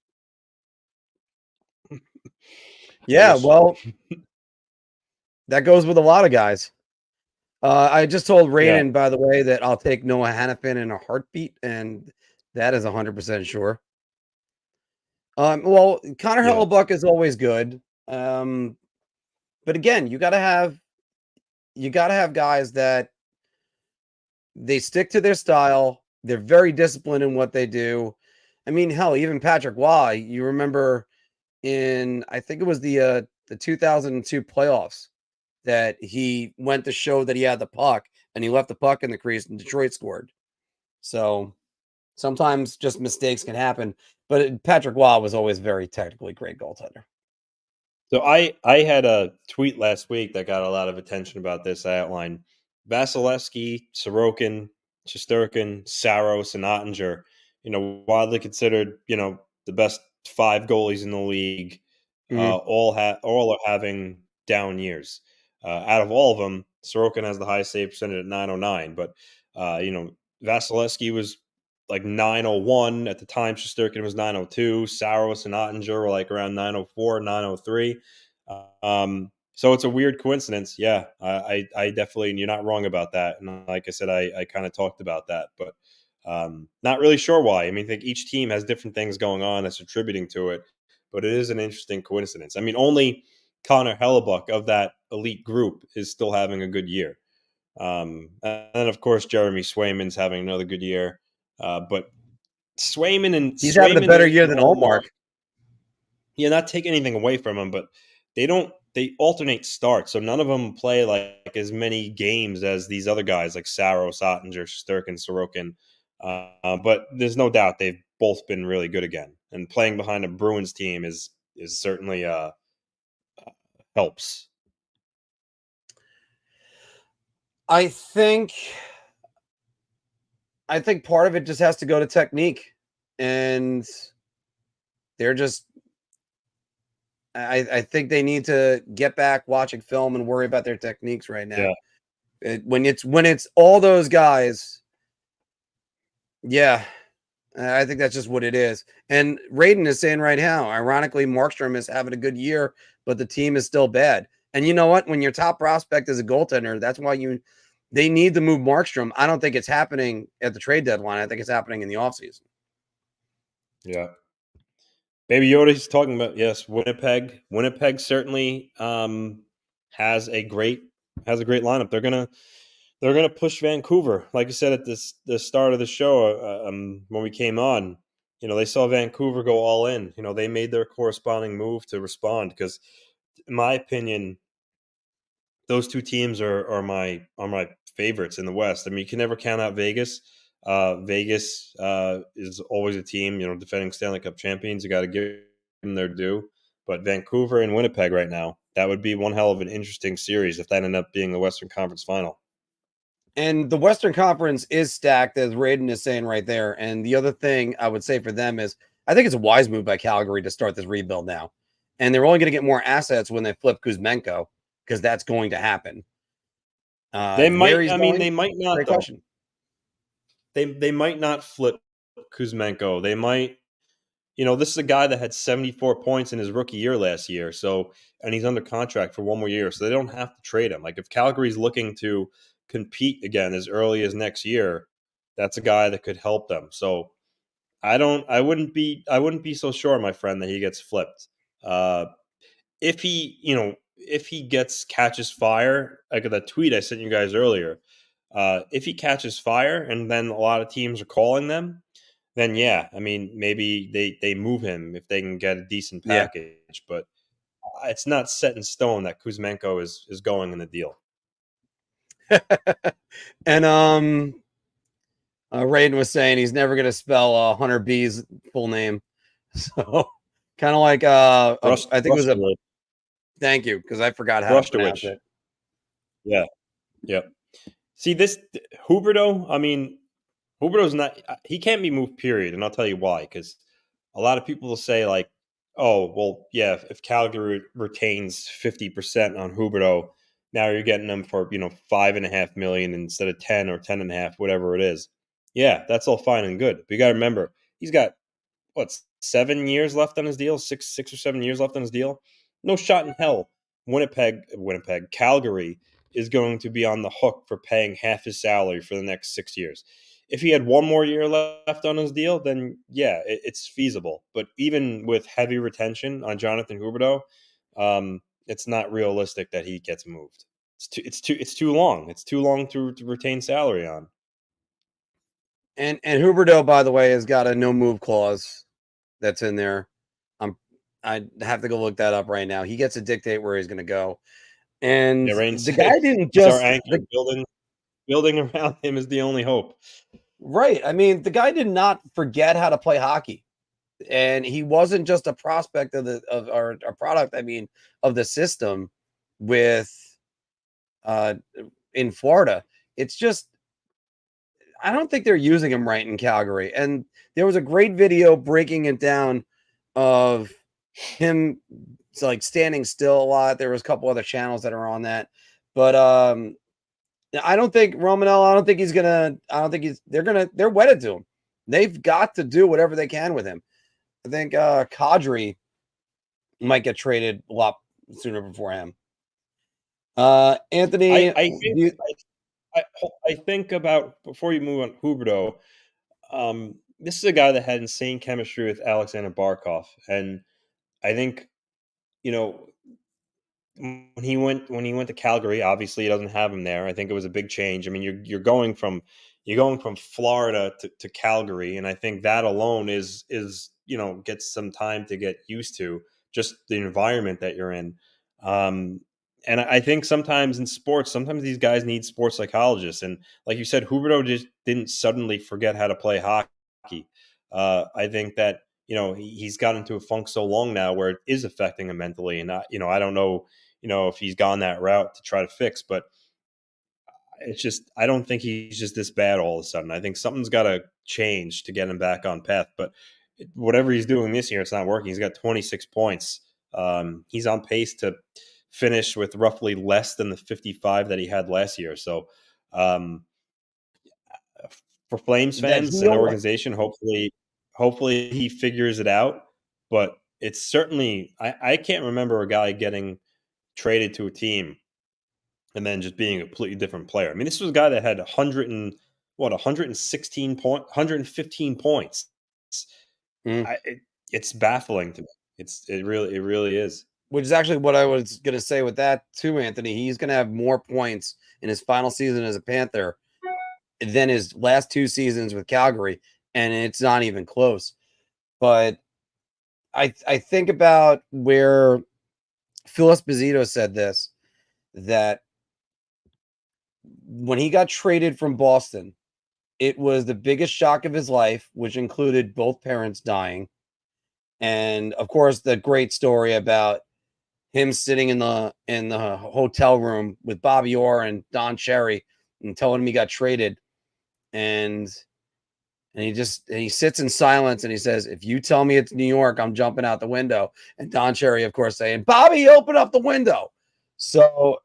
[SPEAKER 1] Yeah, well, that goes with a lot of guys. I just told Raiden, by the way, that I'll take Noah Hannafin in a heartbeat, and that is 100% sure. Well, Connor Hellebuck is always good. But again, you gotta have guys that they stick to their style. They're very disciplined in what they do. I mean, hell, even Patrick Waugh, you remember I think it was the 2002 playoffs that he went to show that he had the puck, and he left the puck in the crease, and Detroit scored. So sometimes just mistakes can happen, but Patrick Waugh was always very technically great goaltender.
[SPEAKER 2] So I had a tweet last week that got a lot of attention about this. I outlined Vasilevsky, Sorokin, Shesterkin, Saros, and Ottinger, widely considered, the best 5 goalies in the league. All are having down years. Out of all of them, Sorokin has the highest save percentage at 909, but Vasilevsky was like 901 at the time. Shesterkin was 902. Saros and Ottinger were like around 904, 903. So it's a weird coincidence. Yeah, I definitely, and you're not wrong about that. And like I said, I kind of talked about that, but Not really sure why. I mean, I think each team has different things going on that's attributing to it, but it is an interesting coincidence. I mean, only Connor Hellebuck of that elite group is still having a good year. And then, of course, Jeremy Swayman's having another good year. But
[SPEAKER 1] He's having a better year than
[SPEAKER 2] Ullmark,
[SPEAKER 1] Allmark.
[SPEAKER 2] yeah, not take anything away from him, but they alternate starts, so none of them play like as many games as these other guys like Saros, Ottinger, Sturkin, Sorokin. But there's no doubt they've both been really good again, and playing behind a Bruins team is certainly helps.
[SPEAKER 1] I think part of it just has to go to technique, and they're just. I think they need to get back watching film and worry about their techniques right now.
[SPEAKER 2] Yeah.
[SPEAKER 1] When it's all those guys, yeah, I think that's just what it is. And Raiden is saying right now, ironically, Markstrom is having a good year, but the team is still bad. And you know what? When your top prospect is a goaltender, that's why they need to move Markstrom. I don't think it's happening at the trade deadline. I think it's happening in the offseason.
[SPEAKER 2] Yeah. Baby Yoda's talking about, yes, Winnipeg. Winnipeg certainly has a great lineup. They're gonna push Vancouver. Like I said at the start of the show, when we came on, they saw Vancouver go all in. They made their corresponding move to respond because, in my opinion, those two teams are my favorites in the West. I mean, you can never count out Vegas. Vegas is always a team, defending Stanley Cup champions. You got to give them their due. But Vancouver and Winnipeg right now, that would be one hell of an interesting series if that ended up being the Western Conference Final.
[SPEAKER 1] And the Western Conference is stacked, as Raiden is saying right there. And the other thing I would say for them is I think it's a wise move by Calgary to start this rebuild now. And they're only going to get more assets when they flip Kuzmenko, because that's going to happen.
[SPEAKER 2] They might. I mean, they might not.
[SPEAKER 1] Great question.
[SPEAKER 2] They might not flip Kuzmenko. They might. This is a guy that had 74 points in his rookie year last year. So, and he's under contract for one more year, so they don't have to trade him. Like if Calgary's looking to compete again as early as next year, that's a guy that could help them. So, I wouldn't be so sure, my friend, that he gets flipped. If he catches fire, like that tweet I sent you guys earlier, if he catches fire and then a lot of teams are calling them, then yeah, I mean, maybe they move him if they can get a decent package. Yeah. But it's not set in stone that Kuzmenko is going in the deal.
[SPEAKER 1] And Raiden was saying he's never going to spell Hunter B's full name. So kind of like I think it was a. Thank you, because I forgot how to pronounce it.
[SPEAKER 2] Yeah. See this Huberdeau. I mean, Huberdeau's not. He can't be moved. Period. And I'll tell you why. Because a lot of people will say like, "Oh, well, yeah. If Calgary retains 50% on Huberdeau, now you're getting them for $5.5 million instead of 10 or 10.5, whatever it is." Yeah, that's all fine and good. But you got to remember, he's got 7 years left on his deal, six or 7 years left on his deal. No shot in hell. Calgary is going to be on the hook for paying half his salary for the next 6 years. If he had one more year left on his deal, then yeah, it's feasible. But even with heavy retention on Jonathan Huberdeau, it's not realistic that he gets moved. It's too long. It's too long to retain salary on.
[SPEAKER 1] And Huberdeau, by the way, has got a no move clause that's in there. I have to go look that up right now. He gets to dictate where he's going to go. And the guy didn't just
[SPEAKER 2] building around him is the only hope.
[SPEAKER 1] Right. I mean, the guy did not forget how to play hockey, and he wasn't just a prospect of our product. I mean, of the system with in Florida. It's just, I don't think they're using him right in Calgary. And there was a great video breaking it down of him like standing still a lot. There was a couple other channels that are on that, but I don't think Romanell. They're wedded to him. They've got to do whatever they can with him. I think Kadri might get traded a lot sooner before him. Anthony,
[SPEAKER 2] I think about, before you move on Huberdeau, This is a guy that had insane chemistry with Alexander Barkov, and I think you know when he went to Calgary, obviously he doesn't have him there. I think it was a big change. I mean, you're going from Florida to Calgary, and I think that alone is gets some time to get used to just the environment that you're in. Um, and I think sometimes in sports, sometimes these guys need sports psychologists. And like you said, Huberto just didn't suddenly forget how to play hockey. I think that he's gotten into a funk so long now where it is affecting him mentally, and I don't know if he's gone that route to try to fix, but it's just I don't think he's just this bad all of a sudden. I think something's got to change to get him back on path. But whatever he's doing this year, it's not working. He's got 26 points. He's on pace to finish with roughly less than the 55 that he had last year. So um, for Flames
[SPEAKER 1] That
[SPEAKER 2] fans and the
[SPEAKER 1] heel,
[SPEAKER 2] organization, hopefully he figures it out. But it's certainly I can't remember a guy getting traded to a team and then just being a completely different player. I mean, this was a guy that had 116 115 points.
[SPEAKER 1] mm,
[SPEAKER 2] It's baffling to me. It really is.
[SPEAKER 1] which is actually what I was going to say with that too, Anthony. He's going to have more points in his final season as a Panther than his last 2 seasons with Calgary, and it's not even close. But I think about where Phil Esposito said this, that when he got traded from Boston, it was the biggest shock of his life, which included both parents dying. And of course, the great story about him sitting in the hotel room with Bobby Orr and Don Cherry and telling him he got traded. And he sits in silence and he says, "If you tell me it's New York, I'm jumping out the window." And Don Cherry, of course, saying, "Bobby, open up the window." So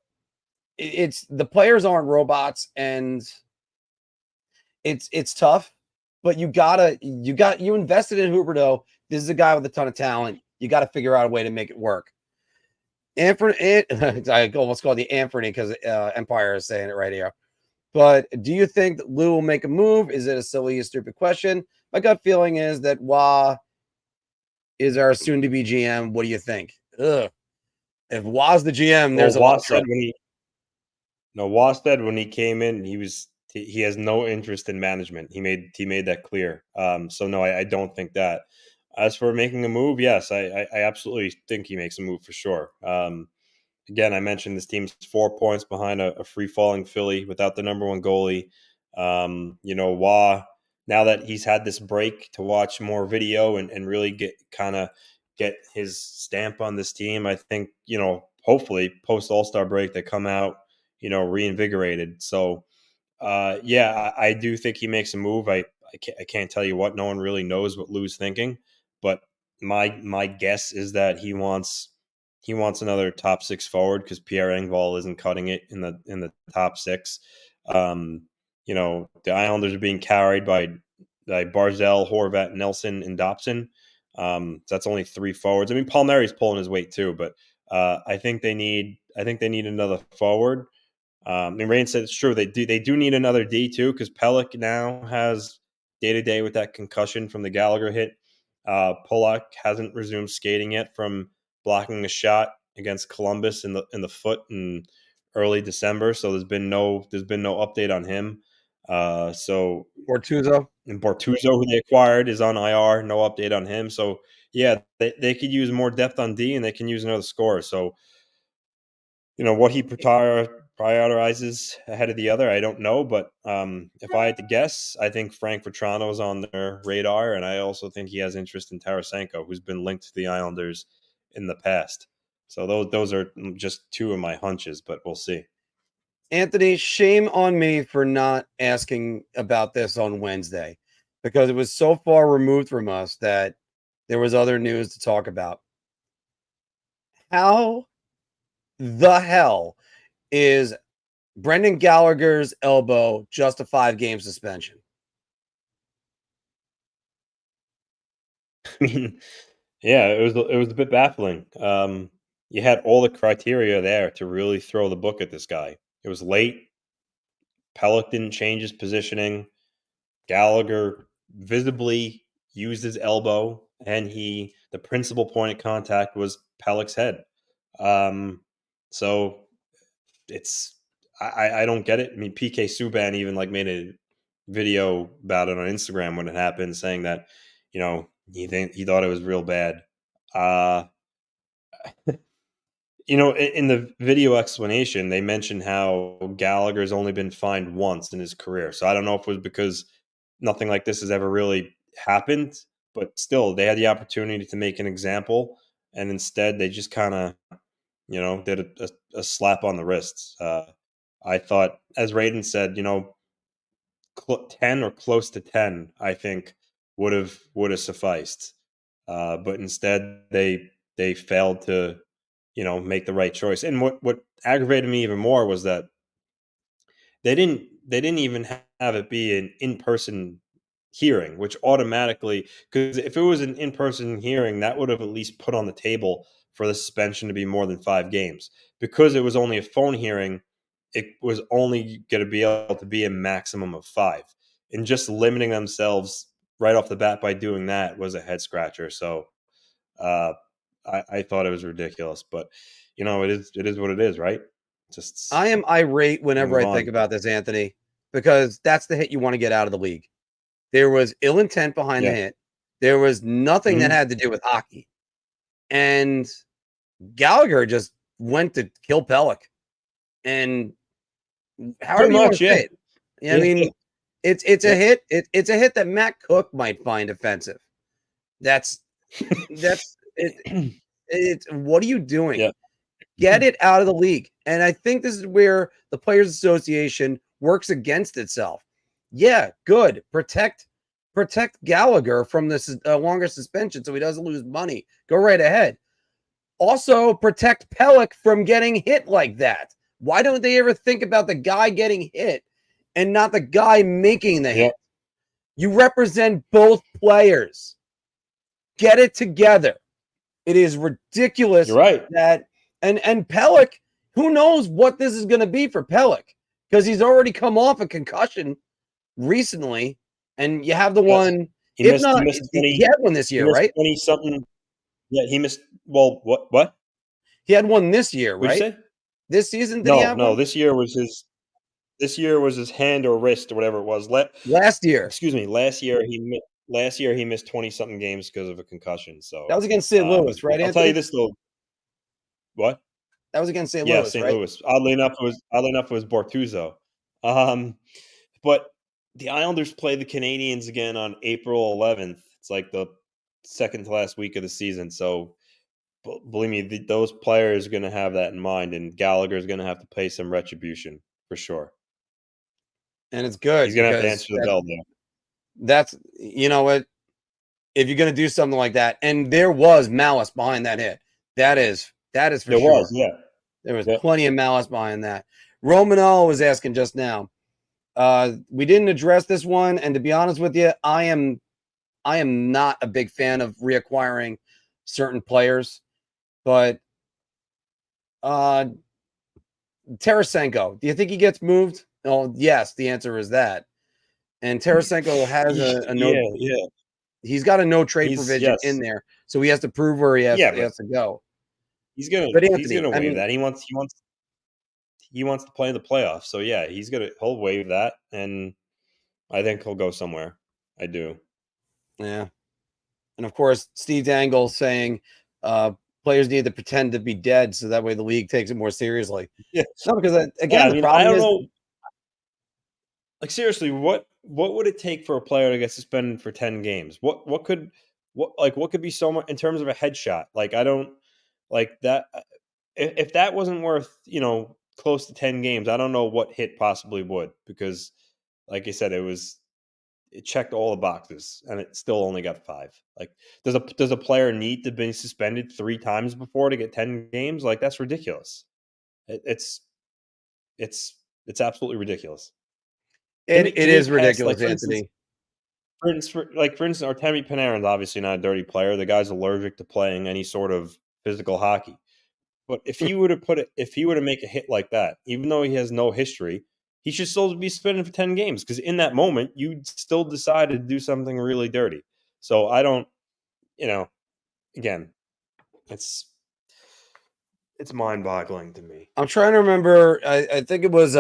[SPEAKER 1] it's the players aren't robots, and it's tough, but you invested in Huberto. This is a guy with a ton of talent. You got to figure out a way to make it work. Anthony, I almost called you Anthony because Empire is saying it right here. But do you think that Lou will make a move? Is it a silly, stupid question? My gut feeling is that Wah is our soon-to-be GM. What do you think? Ugh. If Wah's the GM, there's a lot of trouble.
[SPEAKER 2] Wah said when he came in, he has no interest in management. He made that clear. So no, I don't think that. As for making a move, yes, I absolutely think he makes a move for sure. Again, I mentioned this team's 4 points behind a free falling Philly without the number one goalie. Wah, now that he's had this break to watch more video and really get his stamp on this team, I think, hopefully post All-Star break they come out, reinvigorated. So yeah, I do think he makes a move. I can't tell you what. No one really knows what Lou's thinking, but my guess is that he wants another top six forward because Pierre Engvall isn't cutting it in the top six. The Islanders are being carried by Barzell, Horvat, Nelson, and Dobson. That's only three forwards. I mean, Palmieri's pulling his weight too, but I think they need another forward. I mean, Rain said it's true. They do need another D too because Pelech now has day-to-day with that concussion from the Gallagher hit. Polak hasn't resumed skating yet from blocking a shot against Columbus in the foot in early December. So there's been no update on him. So
[SPEAKER 1] Bortuzzo,
[SPEAKER 2] who they acquired, is on IR. No update on him. So yeah, they could use more depth on D and they can use another scorer. So what he prioritizes ahead of the other, I don't know. But if I had to guess, I think Frank Vetrano is on their radar, and I also think he has interest in Tarasenko, who's been linked to the Islanders in the past. So those are just two of my hunches, but we'll see.
[SPEAKER 1] Anthony, shame on me for not asking about this on Wednesday because it was so far removed from us that there was other news to talk about. How the hell is Brendan Gallagher's elbow just a 5-game suspension?
[SPEAKER 2] I mean, yeah, it was a bit baffling. You had all the criteria there to really throw the book at this guy. It was late. Pelech didn't change his positioning. Gallagher visibly used his elbow, and the principal point of contact was Pelech's head. So I don't get it. I mean, PK Subban even like made a video about it on Instagram when it happened, saying that, he thought it was real bad. In the video explanation, they mentioned how Gallagher's only been fined once in his career. So I don't know if it was because nothing like this has ever really happened, but still, they had the opportunity to make an example, and instead they just kind of, did a slap on the wrist. I thought, as Raiden said, 10 or close to 10, I think would have sufficed. But instead, they failed to make the right choice. And what aggravated me even more was that they didn't even have it be an in-person hearing, which automatically, because if it was an in-person hearing, that would have at least put on the table for the suspension to be more than 5 games. Because it was only a phone hearing, it was only going to be able to be a maximum of 5. And just limiting themselves right off the bat by doing that was a head scratcher. So I thought it was ridiculous, but it is what it is, right? Just
[SPEAKER 1] I am irate whenever I
[SPEAKER 2] move
[SPEAKER 1] think
[SPEAKER 2] on.
[SPEAKER 1] about this, Anthony, because that's the hit you want to get out of the league. There was ill intent behind the
[SPEAKER 2] Yeah.
[SPEAKER 1] hit. There was nothing that
[SPEAKER 2] Mhm.
[SPEAKER 1] had to do with hockey. And Gallagher just went to kill Pelech. And however
[SPEAKER 2] Pretty
[SPEAKER 1] you want
[SPEAKER 2] much,
[SPEAKER 1] to
[SPEAKER 2] yeah.
[SPEAKER 1] say it. I
[SPEAKER 2] Yeah.
[SPEAKER 1] mean, it's a hit. It's a hit that Matt Cook might find offensive. That's it. It's what are you doing?
[SPEAKER 2] Yeah.
[SPEAKER 1] Get it out of the league. And I think this is where the Players Association works against itself. Yeah, good. Protect Gallagher from this longer suspension so he doesn't lose money. Go right ahead. Also, protect Pelech from getting hit like that. Why don't they ever think about the guy getting hit and not the guy making the hit? You represent both players. Get it together. It is ridiculous.
[SPEAKER 2] You're right.
[SPEAKER 1] That and Pelech, who knows what this is going to be for Pelech, because he's already come off a concussion recently, and you have the one.
[SPEAKER 2] He
[SPEAKER 1] If
[SPEAKER 2] missed.
[SPEAKER 1] not,
[SPEAKER 2] He missed 20.
[SPEAKER 1] he had one this
[SPEAKER 2] He
[SPEAKER 1] year,
[SPEAKER 2] missed
[SPEAKER 1] right?
[SPEAKER 2] 20 something. Yeah, he missed. Well, what? What?
[SPEAKER 1] He had one this year,
[SPEAKER 2] What'd you
[SPEAKER 1] right?
[SPEAKER 2] say?
[SPEAKER 1] This season, did he have
[SPEAKER 2] No.
[SPEAKER 1] one?
[SPEAKER 2] This year was his. This year was his hand or wrist or whatever it was.
[SPEAKER 1] Last year.
[SPEAKER 2] Excuse me. Last year he missed 20 something games because of a concussion. So
[SPEAKER 1] That was against St. Louis, right,
[SPEAKER 2] I'll tell
[SPEAKER 1] Anthony?
[SPEAKER 2] you this though. What?
[SPEAKER 1] That was against St.
[SPEAKER 2] Yeah,
[SPEAKER 1] Louis,
[SPEAKER 2] St.
[SPEAKER 1] right?
[SPEAKER 2] Louis. Oddly enough, it was Bortuzzo. But the Islanders play the Canadians again on April 11th. It's like the second to last week of the season. So believe me, those players are going to have that in mind, and Gallagher is going to have to pay some retribution for sure.
[SPEAKER 1] And it's good
[SPEAKER 2] He's going to have to
[SPEAKER 1] because
[SPEAKER 2] answer the bell there.
[SPEAKER 1] that's, you know what, if you're going to do something like that, and there was malice behind that hit, that is for
[SPEAKER 2] There
[SPEAKER 1] sure.
[SPEAKER 2] was, yeah.
[SPEAKER 1] There was plenty of malice behind that. Romanel was asking just now. We didn't address this one, and to be honest with you, I am not a big fan of reacquiring certain players, but Tarasenko, do you think he gets moved? Oh, yes, the answer is that. And Tarasenko has a no.
[SPEAKER 2] Yeah.
[SPEAKER 1] He's got a no trade provision in there, so he has to prove where he has to go.
[SPEAKER 2] He's gonna
[SPEAKER 1] But Anthony,
[SPEAKER 2] waive that. He wants to play in the playoffs. So yeah, he'll waive that, and I think he'll go somewhere. I do.
[SPEAKER 1] Yeah. And of course, Steve Dangle saying players need to pretend to be dead so that way the league takes it more seriously.
[SPEAKER 2] Yeah.
[SPEAKER 1] No, because again, the problem
[SPEAKER 2] I don't
[SPEAKER 1] is,
[SPEAKER 2] know. Like seriously, what would it take for a player to get suspended for 10 games? What could be so much in terms of a headshot? Like I don't like that. If that wasn't worth close to 10 games, I don't know what hit possibly would, because like I said, it checked all the boxes and it still only got 5. Like does a player need to be suspended 3 times before to get 10 games? Like that's ridiculous. It's absolutely ridiculous.
[SPEAKER 1] it is ridiculous, Anthony.
[SPEAKER 2] For instance, Artemi Panarin's obviously not a dirty player. The guy's allergic to playing any sort of physical hockey. But if he were to make a hit like that, even though he has no history, he should still be suspended for 10 games because in that moment, you still decided to do something really dirty. So I don't, again, it's mind-boggling to me.
[SPEAKER 1] I'm trying to remember. I think it was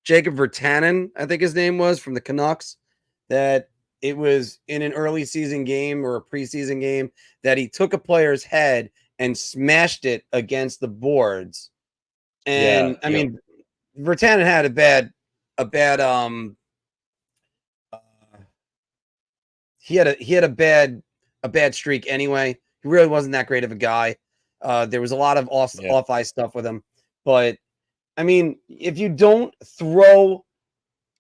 [SPEAKER 1] Jacob Virtanen, I think his name was, from the Canucks, that it was in an early season game or a preseason game that he took a player's head and smashed it against the boards. And I mean, Virtanen had a bad he had a bad streak anyway. He really wasn't that great of a guy. There was a lot of off ice stuff with him, but I mean, if you don't throw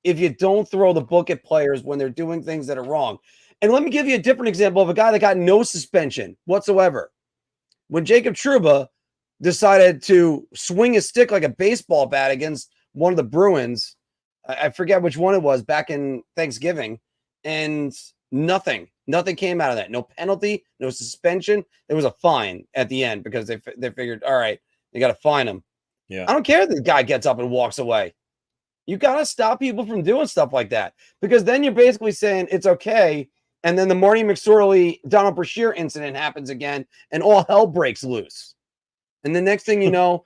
[SPEAKER 1] the book at players when they're doing things that are wrong, and let me give you a different example of a guy that got no suspension whatsoever. When Jacob Trouba decided to swing his stick like a baseball bat against one of the Bruins, I forget which one it was, back in Thanksgiving, and nothing came out of that. No penalty, no suspension. There was a fine at the end because they figured, all right, they got to fine him.
[SPEAKER 2] Yeah,
[SPEAKER 1] I don't care if the guy gets up and walks away. You got to stop people from doing stuff like that, because then you're basically saying it's okay. And then the Marty McSorley, Donald Brashear incident happens again, and all hell breaks loose. And the next thing you know,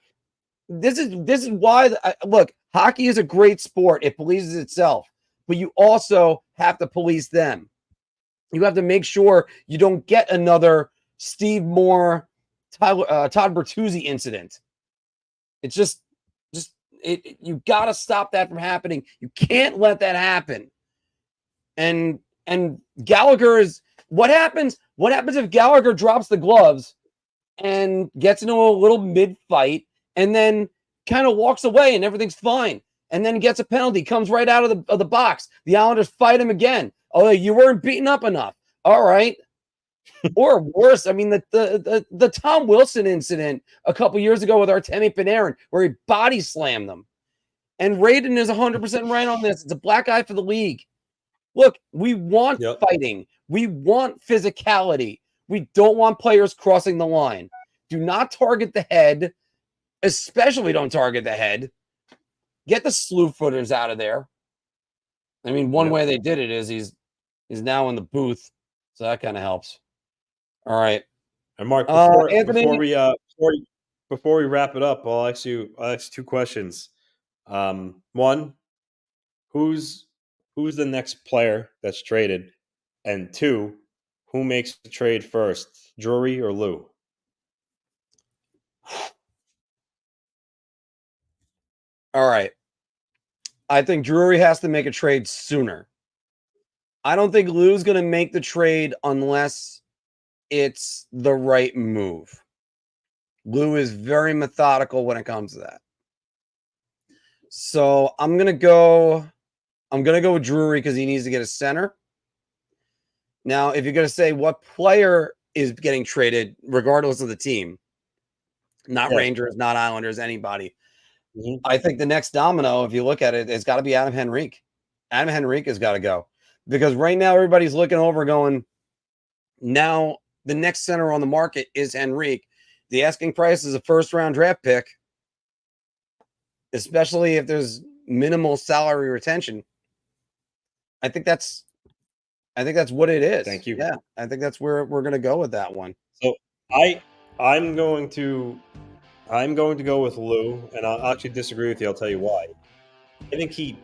[SPEAKER 1] this is why, look, hockey is a great sport. It polices itself, but you also have to police them. You have to make sure you don't get another Steve Moore, Todd Bertuzzi incident. It's just you got to stop that from happening. You can't let that happen. And Gallagher is what happens if Gallagher drops the gloves and gets into a little mid fight and then kind of walks away and everything's fine, and then gets a penalty, comes right out of the box. The Islanders fight him again. Oh, you weren't beaten up enough. All right. Or worse, I mean, the Tom Wilson incident a couple years ago with Artemi Panarin, where he body slammed them. And Raiden is 100% right on this. It's a black eye for the league. Look, we want fighting. We want physicality. We don't want players crossing the line. Do not target the head, especially don't target the head. Get the slew footers out of there. I mean, one way they did it is he's now in the booth, so that kind of helps. All right.
[SPEAKER 2] And Mark, before we wrap it up, I'll ask you two questions. One, who's the next player that's traded? And two, who makes the trade first, Drury or Lou?
[SPEAKER 1] All right. I think Drury has to make a trade sooner. I don't think Lou's going to make the trade unless it's the right move. Lou is very methodical when it comes to that. So I'm gonna go with Drury because he needs to get a center. Now, if you're gonna say what player is getting traded, regardless of the team, not Rangers, not Islanders, anybody, I think the next domino, if you look at it, it's got to be Adam Henrique. Adam Henrique has got to go, because right now everybody's looking over, going, now the next center on the market is Henrique. The asking price is a first-round draft pick, especially if there's minimal salary retention. I think that's what it is.
[SPEAKER 2] Thank you.
[SPEAKER 1] Yeah, I think that's where we're going to go with that one.
[SPEAKER 2] So I'm going to go with Lou, and I'll actually disagree with you. I'll tell you why. I think he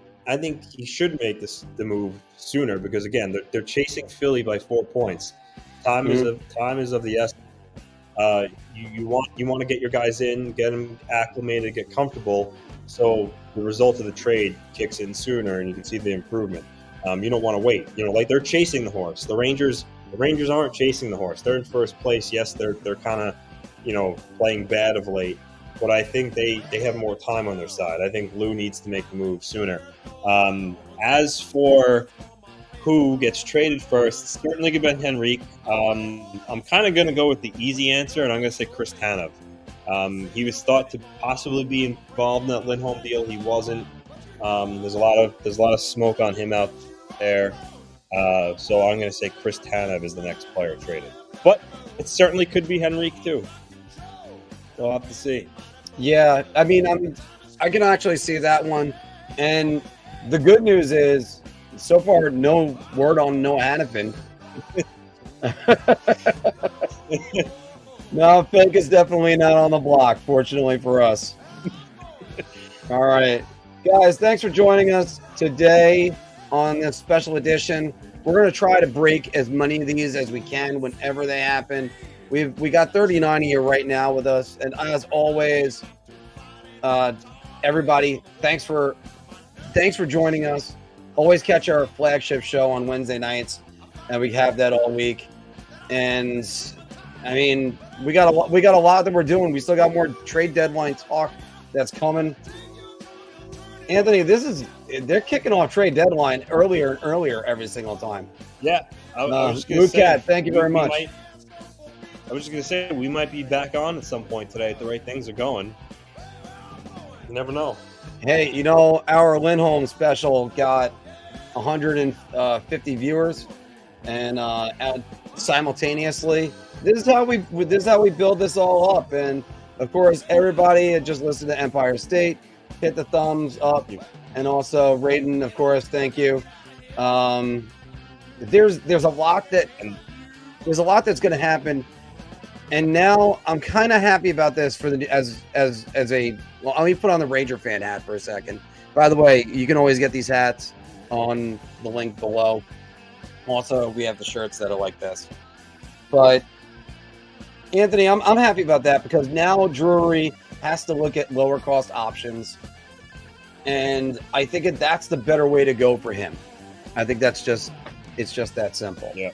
[SPEAKER 2] should make the move sooner, because again, they're chasing Philly by 4 points. Time is of the essence. You want to get your guys in, get them acclimated, get comfortable, so the result of the trade kicks in sooner, and you can see the improvement. You don't want to wait. Like they're chasing the horse. The Rangers aren't chasing the horse. They're in first place. Yes, they're kind of playing bad of late, but I think they have more time on their side. I think Lou needs to make the move sooner. As for who gets traded first, certainly could be Henrique. I'm kind of going to go with the easy answer, and I'm going to say Chris Tanev. He was thought to possibly be involved in that Lindholm deal. He wasn't. There's a lot of smoke on him out there. So I'm going to say Chris Tanev is the next player traded. But it certainly could be Henrique too. We'll have to see.
[SPEAKER 1] Yeah, I mean, I can actually see that one. And the good news is, so far, no word on Noah Hannafin. No, Fake is definitely not on the block, fortunately for us. All right. Guys, thanks for joining us today on this special edition. We're going to try to break as many of these as we can whenever they happen. We got 39 here right now with us. And as always, everybody, thanks for joining us. Always catch our flagship show on Wednesday nights, and we have that all week. And I mean, we got a lot that we're doing. We still got more trade deadline talk that's coming. Anthony, they're kicking off trade deadline earlier and earlier every single time.
[SPEAKER 2] Yeah, I was just going to say,
[SPEAKER 1] Cat, thank you very much.
[SPEAKER 2] I was just going to say, we might be back on at some point today if the right things are going. You never know.
[SPEAKER 1] Hey, our Lindholm special got 150 viewers, and simultaneously, this is how we build this all up. And of course, everybody just listen to Empire State, hit the thumbs up, and also Raiden, of course, thank you. There's a lot that's going to happen. And now I'm kind of happy about this let me put on the Ranger fan hat for a second. By the way, you can always get these hats on the link below. Also, we have the shirts that are like this. But Anthony, I'm happy about that because now Drury has to look at lower cost options. And I think that's the better way to go for him. I think it's just that simple.
[SPEAKER 2] Yeah.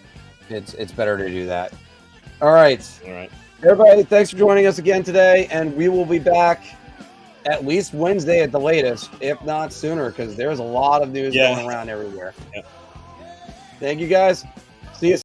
[SPEAKER 1] It's better to do that. All right.
[SPEAKER 2] All right.
[SPEAKER 1] Everybody, thanks for joining us again today, and we will be back at least Wednesday at the latest, if not sooner, because there's a lot of news going around everywhere.
[SPEAKER 2] Yeah.
[SPEAKER 1] Thank you, guys.